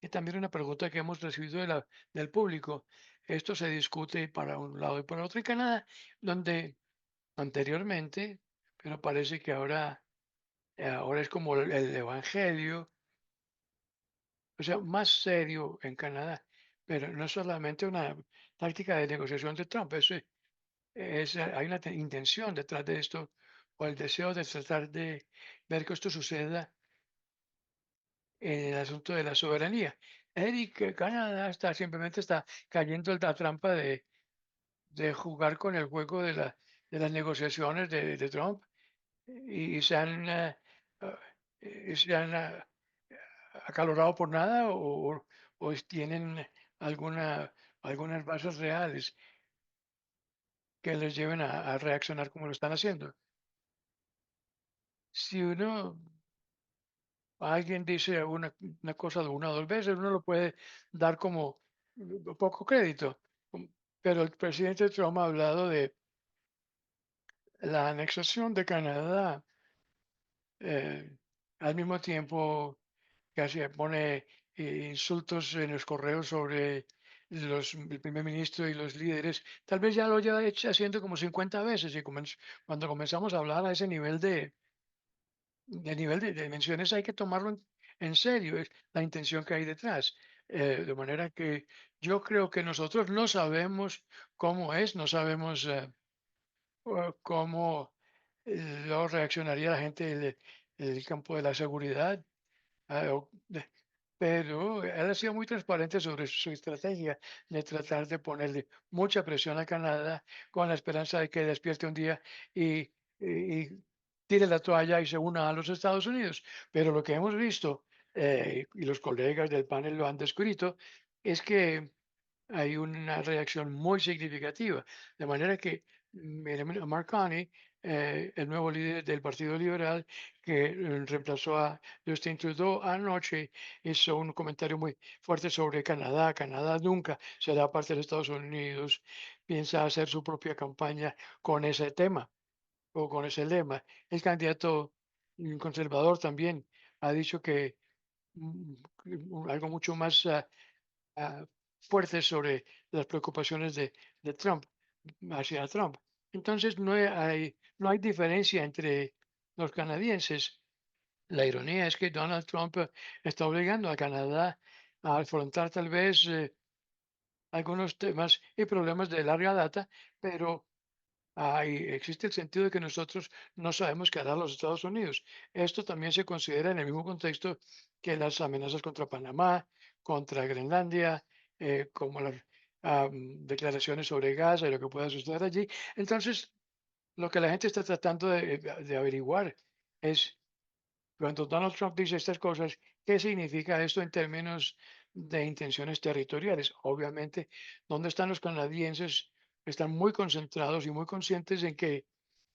[SPEAKER 1] y también una pregunta que hemos recibido del público. Esto se discute para un lado y para otro en Canadá, donde anteriormente, pero parece que ahora es como el evangelio, o sea, más serio en Canadá, pero no es solamente una táctica de negociación de Trump, hay una intención detrás de esto, o el deseo de tratar de ver que esto suceda en el asunto de la soberanía. Eric, Canadá simplemente está cayendo en la trampa de jugar con el juego de las negociaciones de Trump y ah, se han acalorado por nada o tienen alguna, algunas bases reales que les lleven a reaccionar como lo están haciendo. Si alguien dice una cosa de una o dos veces, uno lo puede dar como poco crédito. Pero el presidente Trump ha hablado de la anexación de Canadá eh, al mismo tiempo casi pone insultos en los correos sobre el primer ministro y los líderes. Tal vez ya lo lleva haciendo como 50 veces y cuando comenzamos a hablar a ese de menciones hay que tomarlo en serio, es la intención que hay detrás. De manera que yo creo que nosotros no sabemos cómo es, no sabemos cómo lo reaccionaría la gente del campo de la seguridad. Pero él ha sido muy transparente sobre su estrategia de tratar de ponerle mucha presión a Canadá con la esperanza de que despierte un día y tire la toalla y se una a los Estados Unidos. Pero lo que hemos visto, y los colegas del panel lo han descrito, es que hay una reacción muy significativa. De manera que Mark Carney, el nuevo líder del Partido Liberal, que reemplazó a Justin Trudeau anoche, hizo un comentario muy fuerte sobre Canadá. Canadá nunca será parte de Estados Unidos. Piensa hacer su propia campaña con ese tema o con ese lema. El candidato conservador también ha dicho que algo mucho más ah, fuertes sobre las preocupaciones de Trump, hacia Trump. Entonces no hay diferencia entre los canadienses. La ironía es que Donald Trump está obligando a Canadá a afrontar tal vez algunos temas y problemas de larga data, pero existe el sentido de que nosotros no sabemos qué hará los Estados Unidos. Esto también se considera en el mismo contexto que las amenazas contra Panamá, contra Groenlandia, como las declaraciones sobre Gaza y lo que pueda suceder allí. Entonces, lo que la gente está tratando de averiguar es Cuando Donald Trump dice estas cosas, ¿qué significa esto en términos de intenciones territoriales? Obviamente, ¿dónde están los canadienses? Están muy concentrados y muy conscientes en que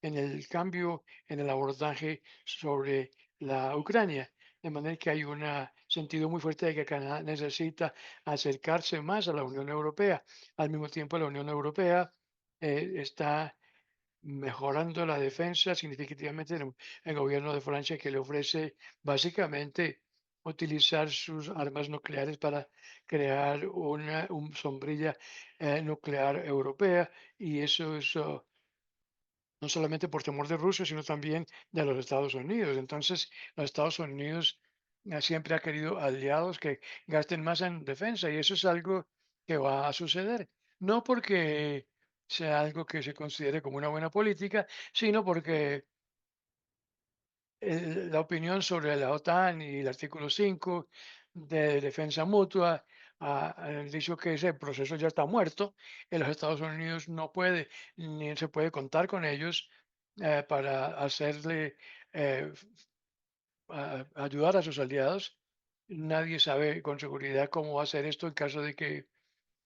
[SPEAKER 1] en el cambio en el abordaje sobre la Ucrania, de manera que hay un sentido muy fuerte de que Canadá necesita acercarse más a la Unión Europea. Al mismo tiempo, la Unión Europea está mejorando la defensa significativamente el gobierno de Francia, que le ofrece básicamente utilizar sus armas nucleares para crear una sombrilla nuclear europea, y eso es no solamente por temor de Rusia, sino también de los Estados Unidos. Entonces, los Estados Unidos siempre ha querido aliados que gasten más en defensa, y eso es algo que va a suceder. No porque sea algo que se considere como una buena política, sino porque la opinión sobre la OTAN y el artículo 5 de defensa mutua han dicho que ese proceso ya está muerto. En los Estados Unidos no puede ni se puede contar con ellos para hacerle ayudar a sus aliados. Nadie sabe con seguridad cómo va a ser esto en caso de que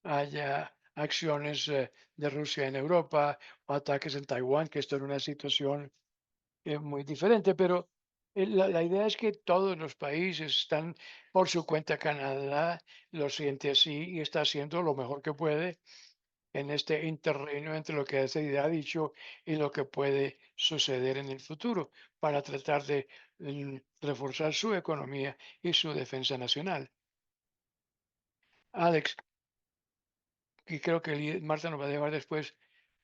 [SPEAKER 1] haya acciones de Rusia en Europa o ataques en Taiwán, que esto es una situación muy diferente, pero la idea es que todos los países están por su cuenta. Canadá lo siente así y está haciendo lo mejor que puede en este interreino entre lo que se ha dicho y lo que puede suceder en el futuro para tratar de reforzar su economía y su defensa nacional. Alex, y creo que Marta nos va a llevar después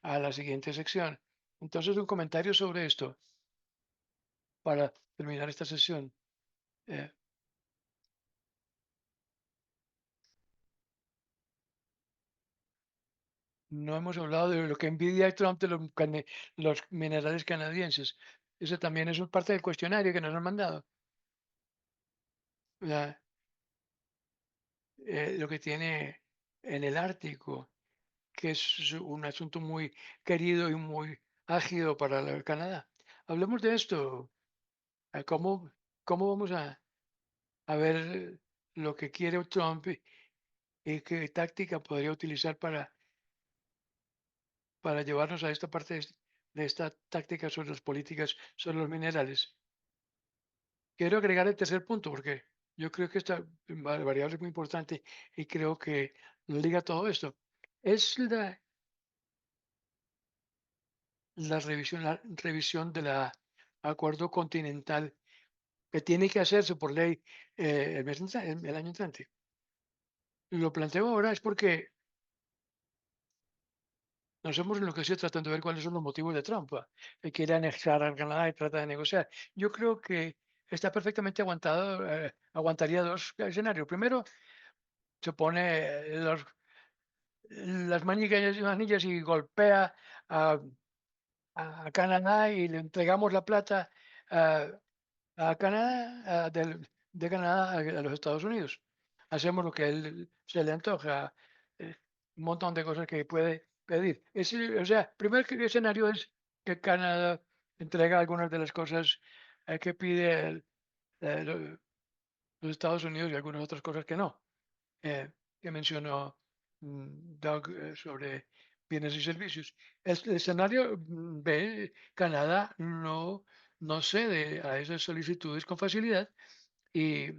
[SPEAKER 1] a la siguiente sección. Entonces, un comentario sobre esto para terminar esta sesión. Eh, No hemos hablado de lo que envidia Trump de los minerales canadienses. Eso también es parte del cuestionario que nos han mandado. La- lo que tiene en el Ártico, que es un asunto muy querido y muy ágido para Canadá. Hablemos de esto. ¿Cómo, cómo vamos a ver lo que quiere Trump y qué táctica podría utilizar para llevarnos a esta parte de esta táctica sobre las políticas sobre los minerales? Quiero agregar el tercer punto porque yo creo que esta variable es muy importante y creo que liga todo esto. Es la revisión del acuerdo continental que tiene que hacerse por ley el año entrante. Lo planteo ahora es porque nos hemos enloquecido tratando de ver cuáles son los motivos de Trump. Que quiere anexar al Canadá y trata de negociar. Yo creo que está perfectamente aguantado, aguantaría dos escenarios. Primero, se pone las manillas y golpea a, a Canadá y le entregamos la plata a, a Canadá, de Canadá a los Estados Unidos. Hacemos lo que él se le antoja, un montón de cosas que puede pedir. O sea, primer escenario es que Canadá entrega algunas de las cosas que pide los Estados Unidos, y algunas otras cosas que no, que mencionó Doug sobre bienes y servicios. El escenario B, Canadá no cede a esas solicitudes con facilidad y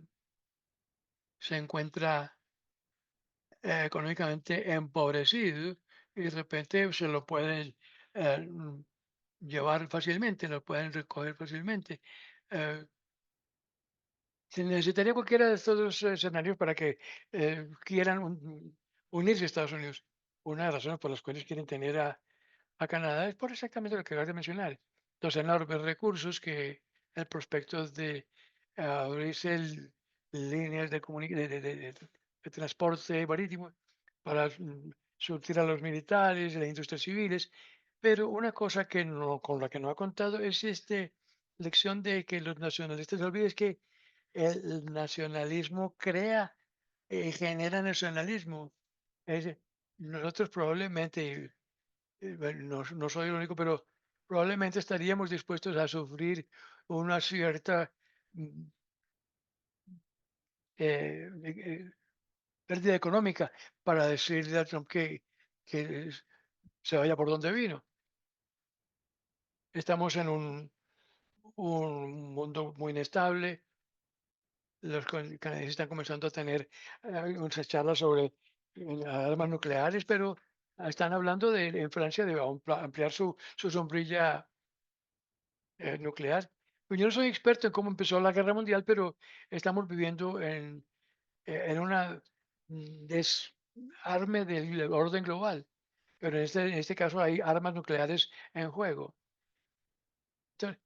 [SPEAKER 1] se encuentra económicamente empobrecido, y de repente se lo pueden llevar fácilmente, lo pueden recoger fácilmente. Eh, Se necesitaría cualquiera de estos dos escenarios para que quieran unirse a Estados Unidos. Una de las razones por las cuales quieren tener a Canadá es por exactamente lo que acabas de mencionar. Los enormes recursos que el prospecto de abrirse líneas de transporte marítimo para surtir a los militares y las industrias civiles. Pero una cosa que no, con la que no ha contado es esta lección de que los nacionalistas se olviden, es que el nacionalismo genera nacionalismo. Nosotros probablemente, bueno, no soy el único, pero probablemente estaríamos dispuestos a sufrir una cierta mm, pérdida económica para decirle a Trump que se vaya por donde vino. Estamos en un mundo muy inestable. Los canadienses están comenzando a tener algunas charlas sobre armas nucleares, pero están hablando de en Francia de ampliar su sombrilla nuclear. Pues yo no soy experto en cómo empezó la guerra mundial, pero estamos viviendo en una desarme del orden global. Pero en este caso hay armas nucleares en juego. Entonces,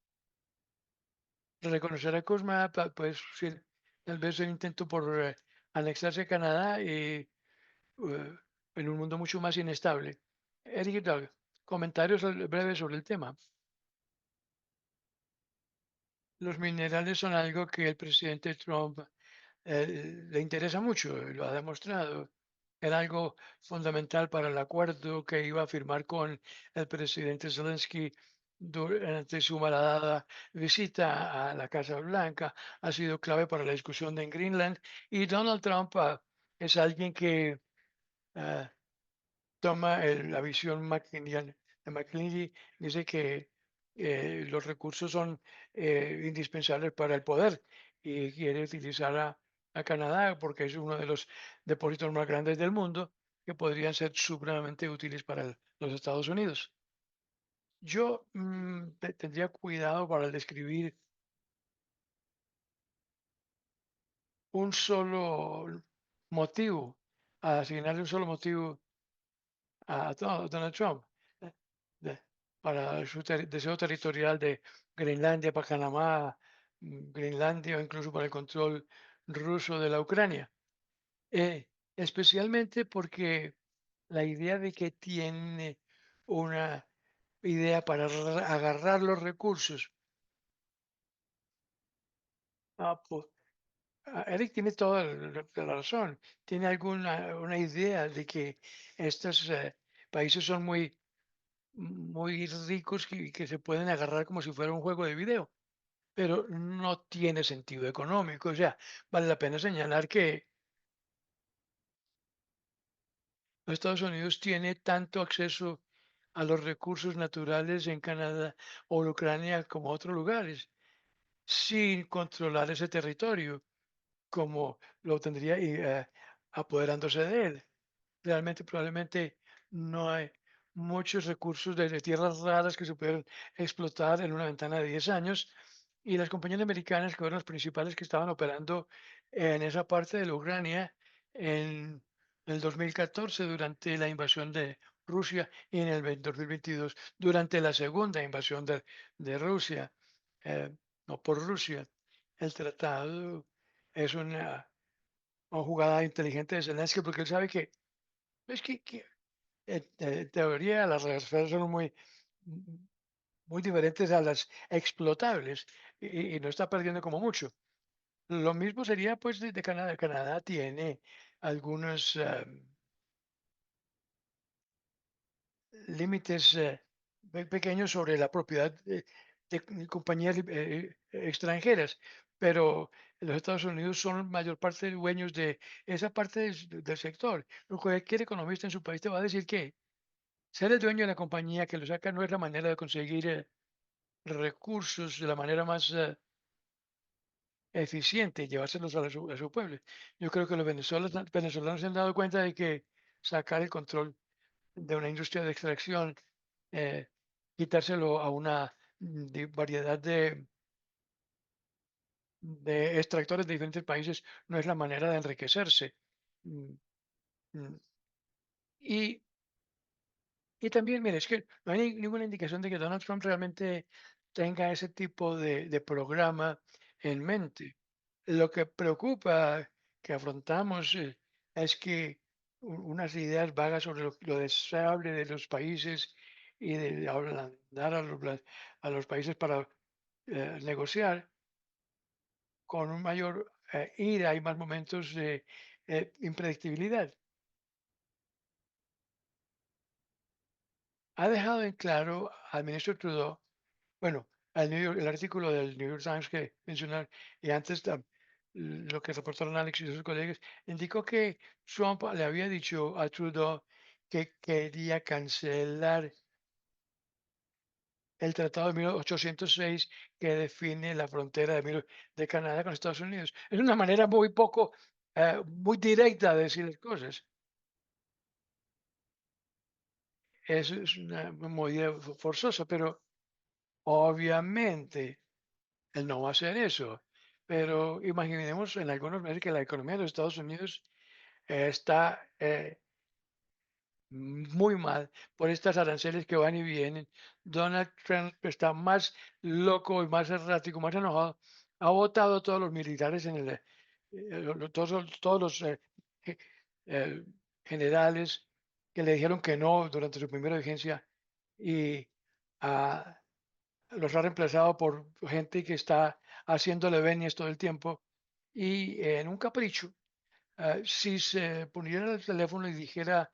[SPEAKER 1] reconocer a Kuzma, pues sí, tal vez un intento por anexarse a Canadá y en un mundo mucho más inestable. Eric, Doug, comentarios breves sobre el tema. Los minerales son algo que el presidente Trump le interesa mucho, lo ha demostrado. Era algo fundamental para el acuerdo que iba a firmar con el presidente Zelensky durante su malhadada visita a la Casa Blanca. Ha sido clave para la discusión en Greenland. Y Donald Trump es alguien que ah, toma la visión McKinsey de McKinsey, dice que los recursos son indispensables para el poder y quiere utilizar a Canadá porque es uno de los depósitos más grandes del mundo que podrían ser supremamente útiles para los Estados Unidos. Yo tendría cuidado para describir un solo motivo, a asignarle un solo motivo a Donald Trump eh, de- para su deseo territorial de Groenlandia para Panamá, Groenlandia o incluso para el control ruso de la Ucrania. Especialmente porque la idea de que tiene una idea para agarrar los recursos. Pues, Eric tiene toda la razón. Tiene alguna una idea de que estos países son muy ricos que se pueden agarrar como si fuera un juego de video, pero no tiene sentido económico. O sea, vale la pena señalar que los Estados Unidos tiene tanto acceso a los recursos naturales en Canadá o en Ucrania como otros lugares, sin controlar ese territorio, como lo tendría y, apoderándose de él. Realmente, probablemente no hay muchos recursos de tierras raras que se pueden explotar en una ventana de 10 años. Y las compañías americanas, que fueron las principales que estaban operando en esa parte de la Ucrania en el 2014 durante la invasión de Rusia y en el 2022 durante la segunda invasión de Rusia, eh, no por Rusia. El tratado es una jugada inteligente de Zelensky porque él sabe que es que en teoría las reservas son muy diferentes a las explotables y no está perdiendo como mucho. Lo mismo sería pues de Canadá. Canadá tiene algunos límites pequeños sobre la propiedad de compañías extranjeras, pero los Estados Unidos son mayor parte dueños de esa parte del sector. Cualquier economista en su país te va a decir que ser el dueño de la compañía que lo saca no es la manera de conseguir recursos de la manera más eficiente y llevárselos a su pueblo. Yo creo que los venezolanos se han dado cuenta de que sacar el control de una industria de extracción, eh, quitárselo a una variedad de extractores de diferentes países no es la manera de enriquecerse. Mm, mm. Y Y también, mire, es que no hay ninguna indicación de que Donald Trump realmente tenga ese tipo de programa en mente. Lo que preocupa que afrontamos es que unas ideas vagas sobre lo deseable de los países y de ablandar a los países para negociar con un mayor ira y más momentos de impredictibilidad. Ha dejado en claro al ministro Trudeau. Bueno, El artículo del New York Times que mencionar y antes lo que reportaron Alex y sus colegas, indicó que Trump le había dicho a Trudeau que quería cancelar el Tratado de 1806 que define la frontera de Canadá con Estados Unidos. Es una manera muy directa de decir las cosas. Es una movida forzosa, pero obviamente él no va a hacer eso. Pero imaginemos en algunos meses que la economía de los Estados Unidos está muy mal por estas aranceles que van y vienen. Donald Trump está más loco y más errático, más enojado. Ha votado a todos los militares todos los ge- eh, generales que le dijeron que no durante su primera vigencia y ah, los ha reemplazado por gente que está haciéndole venias todo el tiempo. Y en un capricho, si se poniera el teléfono y dijera,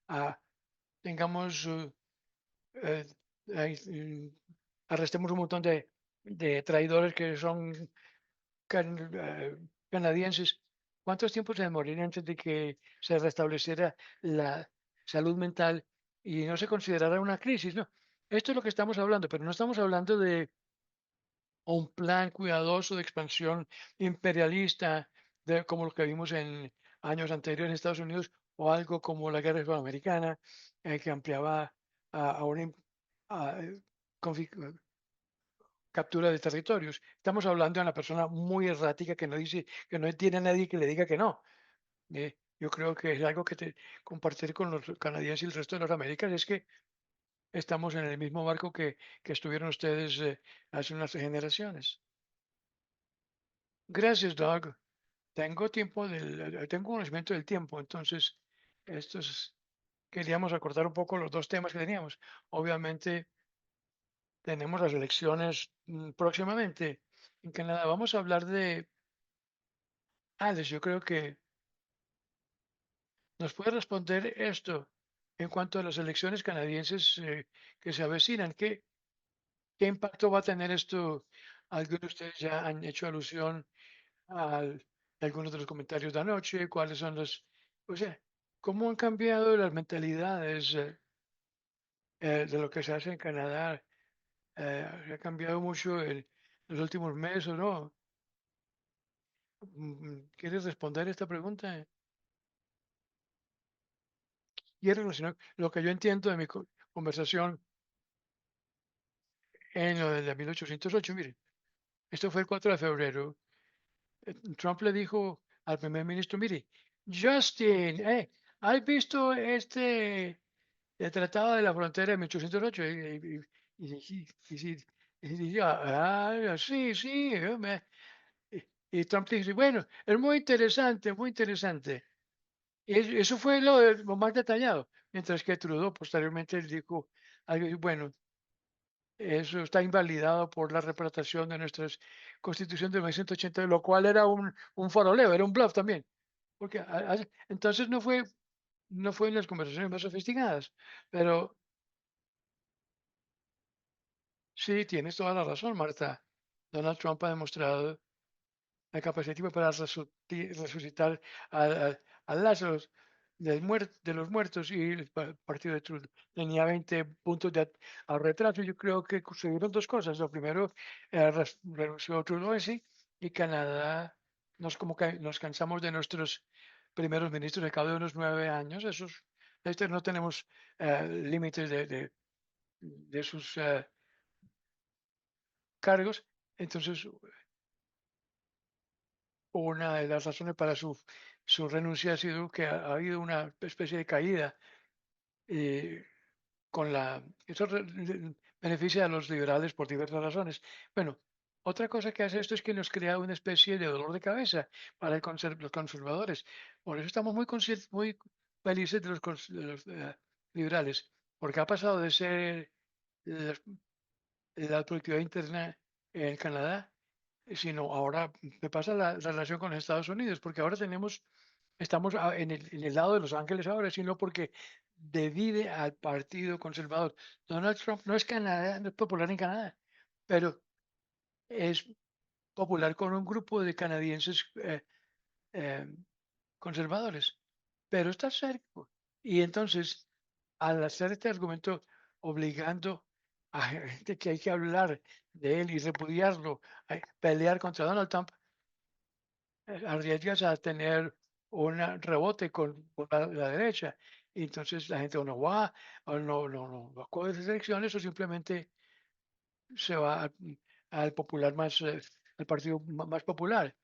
[SPEAKER 1] ah, tengamos, eh, eh, arrestemos un montón de traidores que son canadienses, ¿cuántos tiempos se demoraría antes de que se restableciera la salud mental y no se considerara una crisis? No, esto es lo que estamos hablando, pero no estamos hablando de un plan cuidadoso de expansión imperialista como lo que vimos en años anteriores en Estados Unidos o algo como la guerra hispanoamericana que ampliaba a una a, confi- captura de territorios. Estamos hablando de una persona muy errática que no dice que no tiene a nadie que le diga que no. Yo creo que es algo que compartir con los canadienses y el resto de las Américas es que estamos en el mismo barco que estuvieron ustedes hace unas generaciones. Gracias, Doug. Tengo conocimiento del tiempo, entonces estos queríamos acortar un poco los dos temas que teníamos. Obviamente tenemos las elecciones próximamente en Canadá. Vamos a hablar de Alex. Yo creo que nos puede responder esto en cuanto a las elecciones canadienses que se avecinan. ¿Qué impacto va a tener esto? Algunos de ustedes ya han hecho alusión al- algunos de los comentarios de anoche, cuáles son o sea, cómo han cambiado las mentalidades de lo que se hace en Canadá. Ha cambiado mucho en los últimos meses, ¿no? ¿Quieres responder esta pregunta? ¿Quieres relacionar lo que yo entiendo de mi conversación en lo de 1808? Mire, esto fue el 4 de febrero. Trump le dijo al primer ministro, mire, Justin, ¿has visto el Tratado de la Frontera de 1808? Y decía, sí, sí. Y Trump dice, bueno, es muy interesante, muy interesante. Eso fue lo más detallado. Mientras que Trudeau posteriormente dijo, bueno, eso está invalidado por la representación de nuestra Constitución de 1980, lo cual era un faroleo, era un bluff también. Porque entonces no fue en las conversaciones más sofisticadas, pero sí, tienes toda la razón, Marta. Donald Trump ha demostrado la capacidad para resucitar a Lázaro de los muertos y el partido de Trump tenía 20 puntos al retraso. Yo creo que sucedieron dos cosas. Lo primero, renunció Trudeau sí, y Canadá, como que nos cansamos de nuestros primeros ministros de cada unos 9 años. No tenemos límites de sus cargos. Entonces, una de las razones para su renuncia ha sido que ha habido una especie de caída eh, eso beneficia a los liberales por diversas razones. Bueno, otra cosa que hace esto es que nos crea una especie de dolor de cabeza para los conservadores. Por eso estamos muy felices de los liberales, porque ha pasado de ser la, la productividad interna en Canadá sino ahora me pasa la relación con Estados Unidos, porque ahora estamos en el lado de Los Ángeles ahora, sino porque divide al Partido Conservador. Donald Trump no es Canadá, no es popular en Canadá, pero es popular con un grupo de canadienses eh, conservadores, pero está cerca. Y entonces, al hacer este argumento obligando a gente que hay que hablar de él y repudiarlo, pelear contra Donald Trump, arriesgas a tener un rebote con la derecha. Y entonces la gente o no va, o no coge esas elecciones, o simplemente se va al popular más, al partido más popular.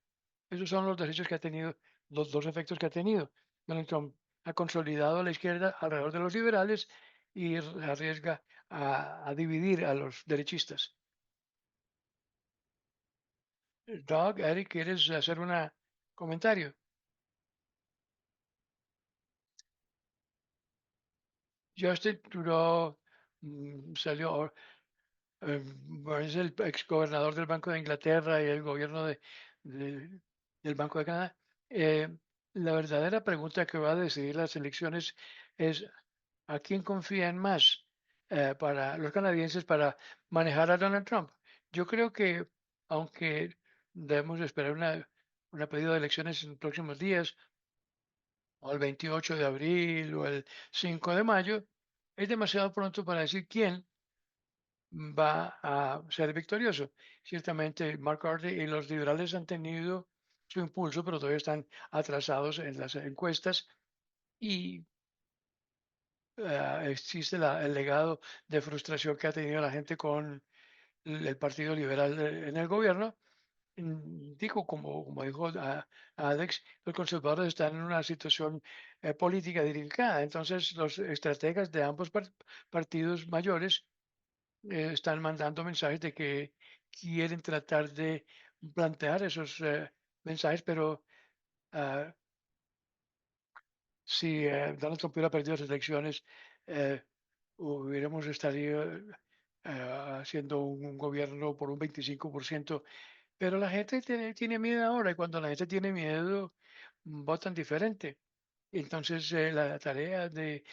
[SPEAKER 1] Esos son los derechos que ha tenido, los dos efectos que ha tenido. Donald Trump ha consolidado a la izquierda alrededor de los liberales y arriesga a dividir a los derechistas. Doug, Eric, ¿quieres hacer un comentario? Justin Trudeau salió, es el ex gobernador del Banco de Inglaterra y el gobierno de- del Banco de Canadá. Eh, la verdadera pregunta que va a decidir las elecciones es ¿a quién confían más para los canadienses para manejar a Donald Trump? Yo creo que aunque debemos esperar una pedida de elecciones en los próximos días, o el 28 de abril o el 5 de mayo, es demasiado pronto para decir quién va a ser victorioso. Ciertamente, Mark Carney y los liberales han tenido su impulso, pero todavía están atrasados en las encuestas y existe el legado de frustración que ha tenido la gente con el Partido Liberal en el gobierno. Digo, como dijo Alex, los conservadores están en una situación política delicada. Entonces, los estrategas de ambos partidos mayores están mandando mensajes de que quieren tratar de plantear esos mensajes, pero ah, si Donald Trump hubiera perdido las elecciones, eh, hubiéramos estaría haciendo un gobierno por un 25%, pero la gente tiene miedo ahora y cuando la gente tiene miedo, votan diferente. Entonces, la tarea de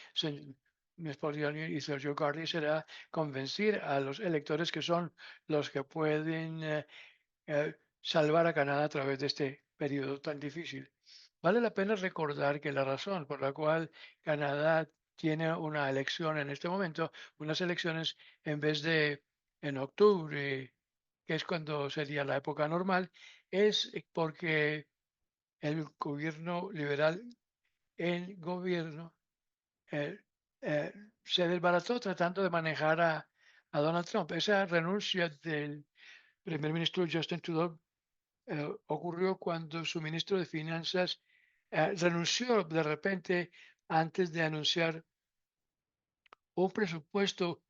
[SPEAKER 1] Nespolitano y Sergio Gardi será convencer a los electores que son los que pueden salvar a Canadá a través de este periodo tan difícil. Vale la pena recordar que la razón por la cual Canadá tiene una elección en este momento, unas elecciones en vez de en octubre, que es cuando sería la época normal, es porque el gobierno liberal, el gobierno eh, eh, se desbarató tratando de manejar a Donald Trump. Esa renuncia del primer ministro Justin Trudeau ocurrió cuando su ministro de Finanzas renunció de repente antes de anunciar un presupuesto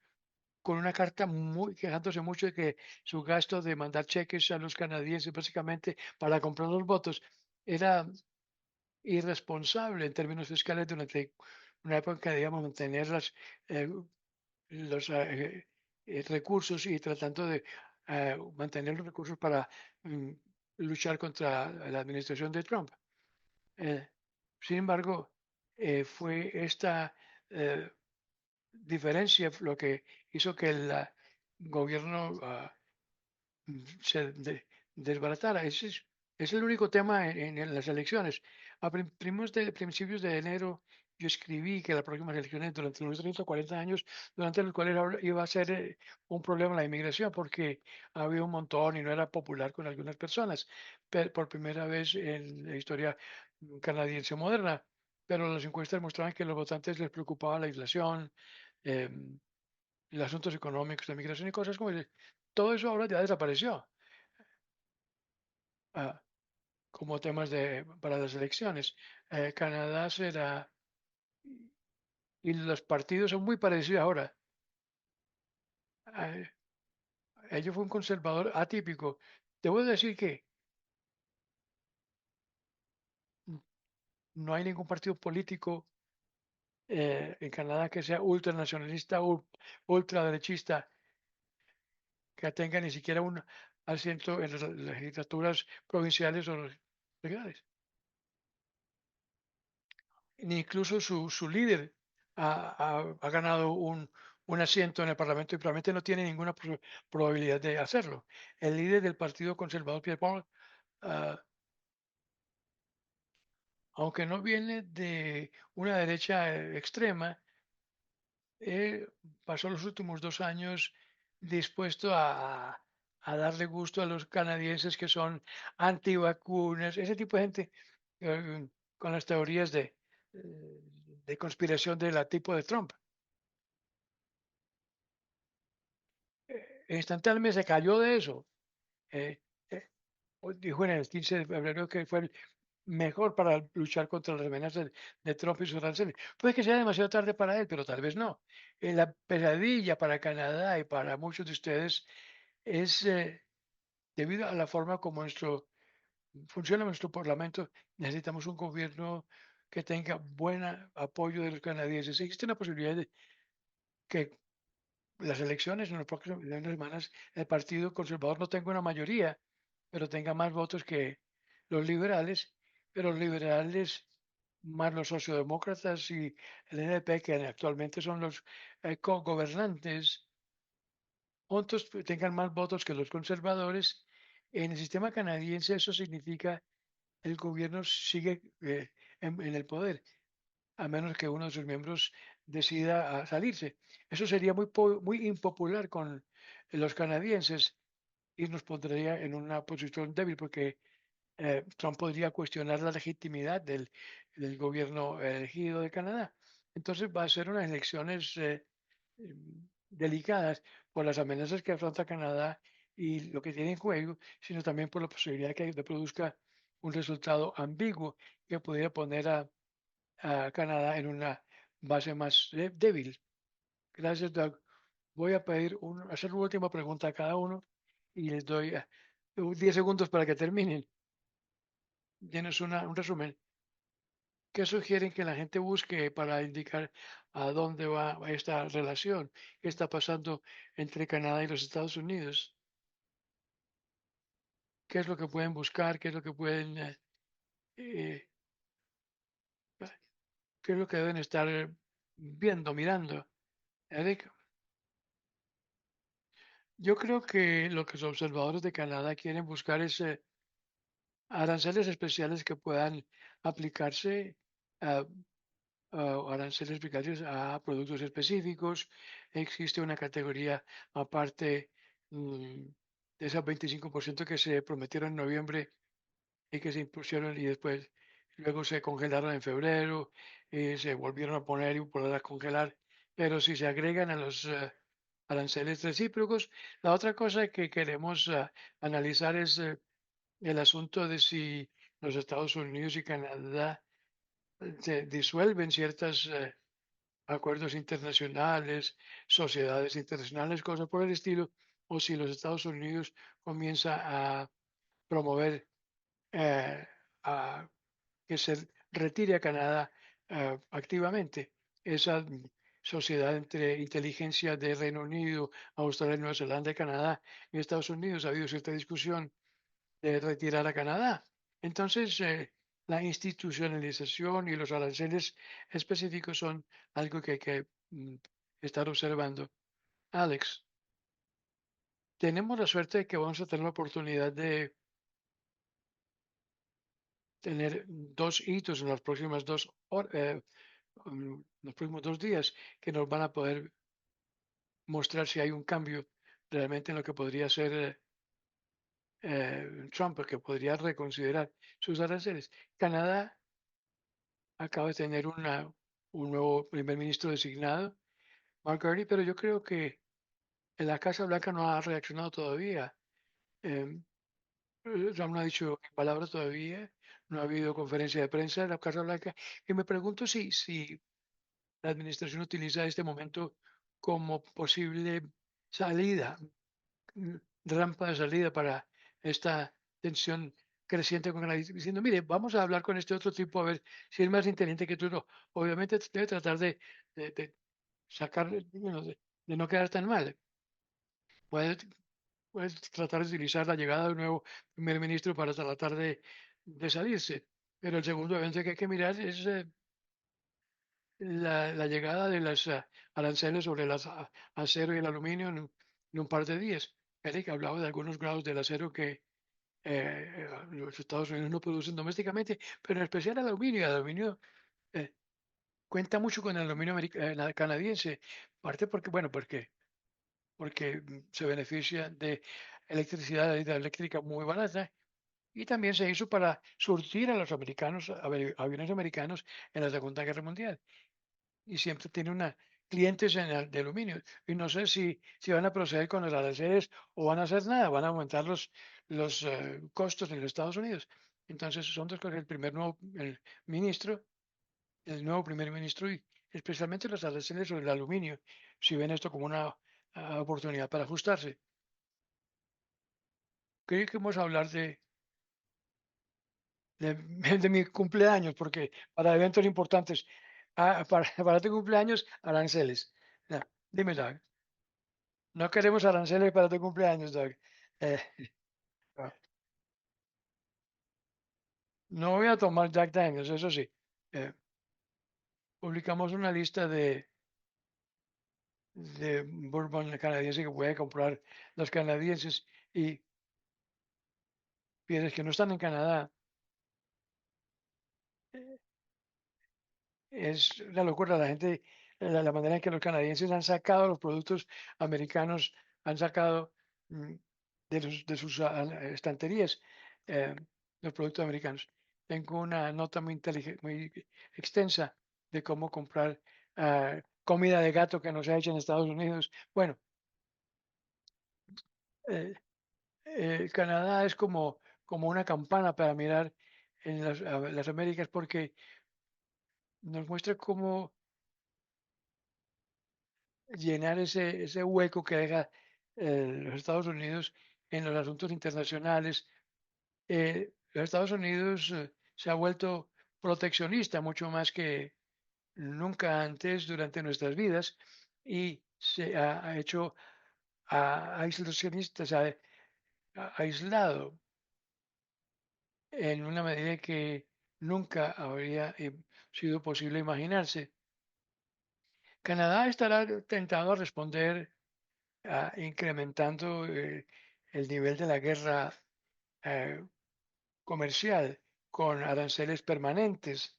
[SPEAKER 1] con una carta muy quejándose mucho de que su gasto de mandar cheques a los canadienses básicamente para comprar los votos era irresponsable en términos fiscales durante una época que debíamos mantener eh, los recursos y tratando de mantener los recursos para luchar contra la administración de Trump. Eh, Sin embargo, fue esta eh, diferencia lo que hizo que el gobierno se desbaratara. Es el único tema en las elecciones. Principios de enero yo escribí que las próximas elecciones durante unos 30 o 40 años, durante los cuales iba a ser un problema la inmigración, porque había un montón y no era popular con algunas personas, por primera vez en la historia canadiense moderna. Pero las encuestas mostraban que a los votantes les preocupaba la inflación, em, los asuntos económicos, la migración y cosas como ese. Todo eso ahora ya desapareció ah, como temas para las elecciones. Canadá será, y los partidos son muy parecidos ahora. Eh, Ellos fue un conservador atípico. Debo decir que mm, no hay ningún partido político en Canadá que sea ultranacionalista o ultraderechista que tenga ni siquiera un asiento en las legislaturas provinciales o regionales. Ni incluso su líder ha ganado un asiento en el Parlamento y probablemente no tiene ninguna probabilidad de hacerlo. El líder del Partido Conservador, Pierre Paul, ah, aunque no viene de una derecha extrema, él pasó los últimos 2 años dispuesto a darle gusto a los canadienses que son antivacunas, ese tipo de gente con las teorías eh, de conspiración de la tipo de Trump. Instantáneamente se cayó de eso. Eh, eh, Dijo en el 15 de febrero que fue el mejor para luchar contra las amenazas de Trump y sus aranceles. Puede que sea demasiado tarde para él, pero tal vez no. La pesadilla para Canadá y para muchos de ustedes es debido a la forma como funciona nuestro parlamento. Necesitamos un gobierno que tenga buen apoyo de los canadienses. Existe una posibilidad de que las elecciones en unas semanas el Partido Conservador no tenga una mayoría, pero tenga más votos que los liberales, pero los liberales más los sociodemócratas y el NDP, que actualmente son los co-gobernantes, juntos tengan más votos que los conservadores. En el sistema canadiense eso significa el gobierno sigue en el poder, a menos que uno de sus miembros decida salirse. Eso sería muy impopular con los canadienses y nos pondría en una posición débil porque Trump podría cuestionar la legitimidad del gobierno elegido de Canadá. Entonces va a ser unas elecciones delicadas por las amenazas que afronta Canadá y lo que tiene en juego, sino también por la posibilidad de que produzca un resultado ambiguo que pudiera poner a Canadá en una base más débil. Gracias, Doug. Voy a hacer una última pregunta a cada uno y les doy 10 segundos para que terminen. Tienes un resumen. ¿Qué sugieren que la gente busque para indicar a dónde va esta relación? ¿Qué está pasando entre Canadá y los Estados Unidos? ¿Qué es lo que pueden buscar? ¿Qué es lo que pueden, eh, qué es lo que deben estar viendo, mirando? Eric, yo creo que lo que los observadores de Canadá quieren buscar es aranceles especiales que puedan aplicarse a aranceles especiales a productos específicos. Existe una categoría aparte de esos 25% que se prometieron en noviembre y que se impusieron y después luego se congelaron en febrero y se volvieron a poner y volver a congelar. Pero si se agregan a los aranceles recíprocos, la otra cosa que queremos analizar es el asunto de si los Estados Unidos y Canadá se disuelven ciertos acuerdos internacionales, sociedades internacionales, cosas por el estilo, o si los Estados Unidos comienza a promover eh, a que se retire a Canadá activamente. Esa sociedad entre inteligencia de Reino Unido, Australia, Nueva Zelanda, Canadá y Estados Unidos ha habido cierta discusión de retirar a Canadá. Entonces, la institucionalización y los aranceles específicos son algo que hay que estar observando. Alex, tenemos la suerte de que vamos a tener la oportunidad de tener dos hitos en las próximas los próximos 2 días que nos van a poder mostrar si hay un cambio realmente en lo que podría ser Trump, que podría reconsiderar sus aranceles. Canadá acaba de tener un nuevo primer ministro designado, Mark Carney, pero yo creo que en la Casa Blanca no ha reaccionado todavía. Eh, Trump no ha dicho palabras todavía, no ha habido conferencia de prensa en la Casa Blanca, y me pregunto si la administración utiliza este momento como posible salida, mm, rampa de salida para esta tensión creciente con Canadá, diciendo, mire, vamos a hablar con este otro tipo a ver si es más inteligente que tú. No. Obviamente debe tratar de sacar, de no quedar tan mal. Puede, puede tratar de utilizar la llegada de un nuevo primer ministro para tratar de salirse. Pero el segundo evento que hay que mirar es la llegada de las aranceles sobre el acero y el aluminio en un par de días. Eric hablaba de algunos grados del acero que los Estados Unidos no producen domésticamente, pero en especial el aluminio. El aluminio eh, cuenta mucho con el aluminio canadiense, parte porque, bueno, porque se beneficia de electricidad hidroeléctrica muy barata y también se hizo para surtir a los americanos, aviones americanos en la Segunda Guerra Mundial. Y siempre tiene una clientes en de aluminio. Y no sé si van a proceder con los aranceles o van a hacer nada, van a aumentar los costos en los Estados Unidos. Entonces son dos cosas. El ministro, el nuevo primer ministro y especialmente los aranceles sobre el aluminio, si ven esto como una oportunidad para ajustarse. Creo que vamos a hablar de, de mi cumpleaños, porque para eventos importantes, para tu cumpleaños, aranceles. Ya, dime, Doug. No queremos aranceles para tu cumpleaños, Doug. Eh, no no voy a tomar Jack Daniels, eso sí. Eh, publicamos una lista de bourbon canadiense que puede comprar los canadienses y piensas que no están en Canadá. Es una locura la gente, la manera en que los canadienses han sacado los productos americanos, han sacado mm, de sus estanterías eh, los productos americanos. Tengo una nota muy muy extensa de cómo comprar comida de gato que no se ha hecho en Estados Unidos. Bueno, eh, Canadá es como una campana para mirar en las Américas porque nos muestra cómo llenar ese hueco que deja los Estados Unidos en los asuntos internacionales. Los Estados Unidos se ha vuelto proteccionista mucho más que nunca antes durante nuestras vidas y se ha hecho aislacionista, se ha aislado en una medida que nunca habría sido posible imaginarse. Canadá estará tentado a responder incrementando el nivel de la guerra eh, comercial con aranceles permanentes.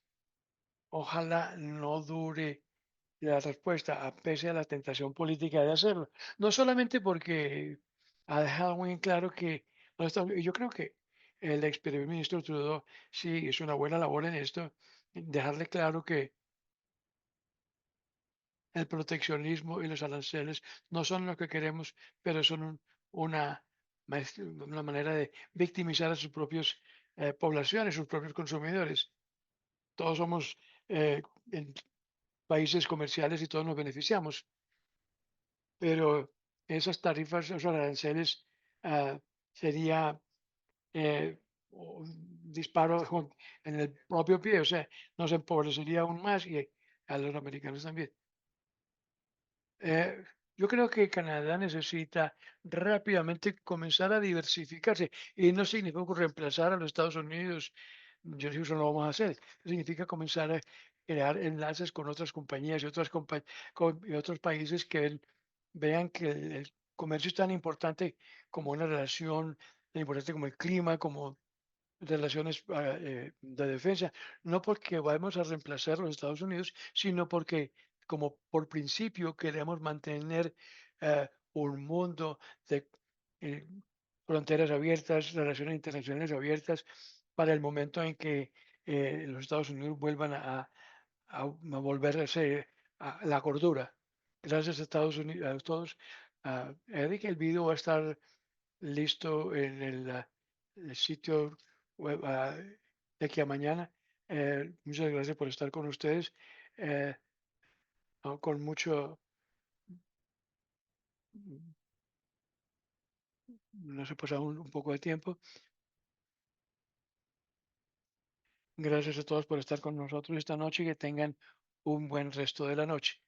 [SPEAKER 1] Ojalá no dure la respuesta, a pese a la tentación política de hacerlo. No solamente porque ha dejado muy en claro que yo creo que el ex primer ministro Trudeau sí hizo una buena labor en esto, dejarle claro que el proteccionismo y los aranceles no son lo que queremos, pero son una manera de victimizar a sus propias poblaciones, sus propios consumidores. Todos somos en países comerciales y todos nos beneficiamos, pero esas tarifas, esos aranceles, sería un disparo en el propio pie, o sea, nos empobrecería aún más y a los americanos también. Eh, yo creo que Canadá necesita rápidamente comenzar a diversificarse y no significa reemplazar a los Estados Unidos. Yo sí, eso no lo vamos a hacer. Significa comenzar a crear enlaces con otras compañías y y otros países que vean que el comercio es tan importante como una relación, tan importante como el clima, como relaciones de defensa, no porque vamos a reemplazar a los Estados Unidos, sino porque como por principio queremos mantener un mundo de eh, fronteras abiertas, relaciones internacionales abiertas para el momento en que los Estados Unidos vuelvan a volverse a la cordura. Gracias a Estados Unidos, a todos. Eric, el video va a estar listo en el sitio web de aquí a mañana. Muchas gracias por estar con ustedes. eh, con mucho, no sé, pues aún un poco de tiempo. Gracias a todos por estar con nosotros esta noche y que tengan un buen resto de la noche.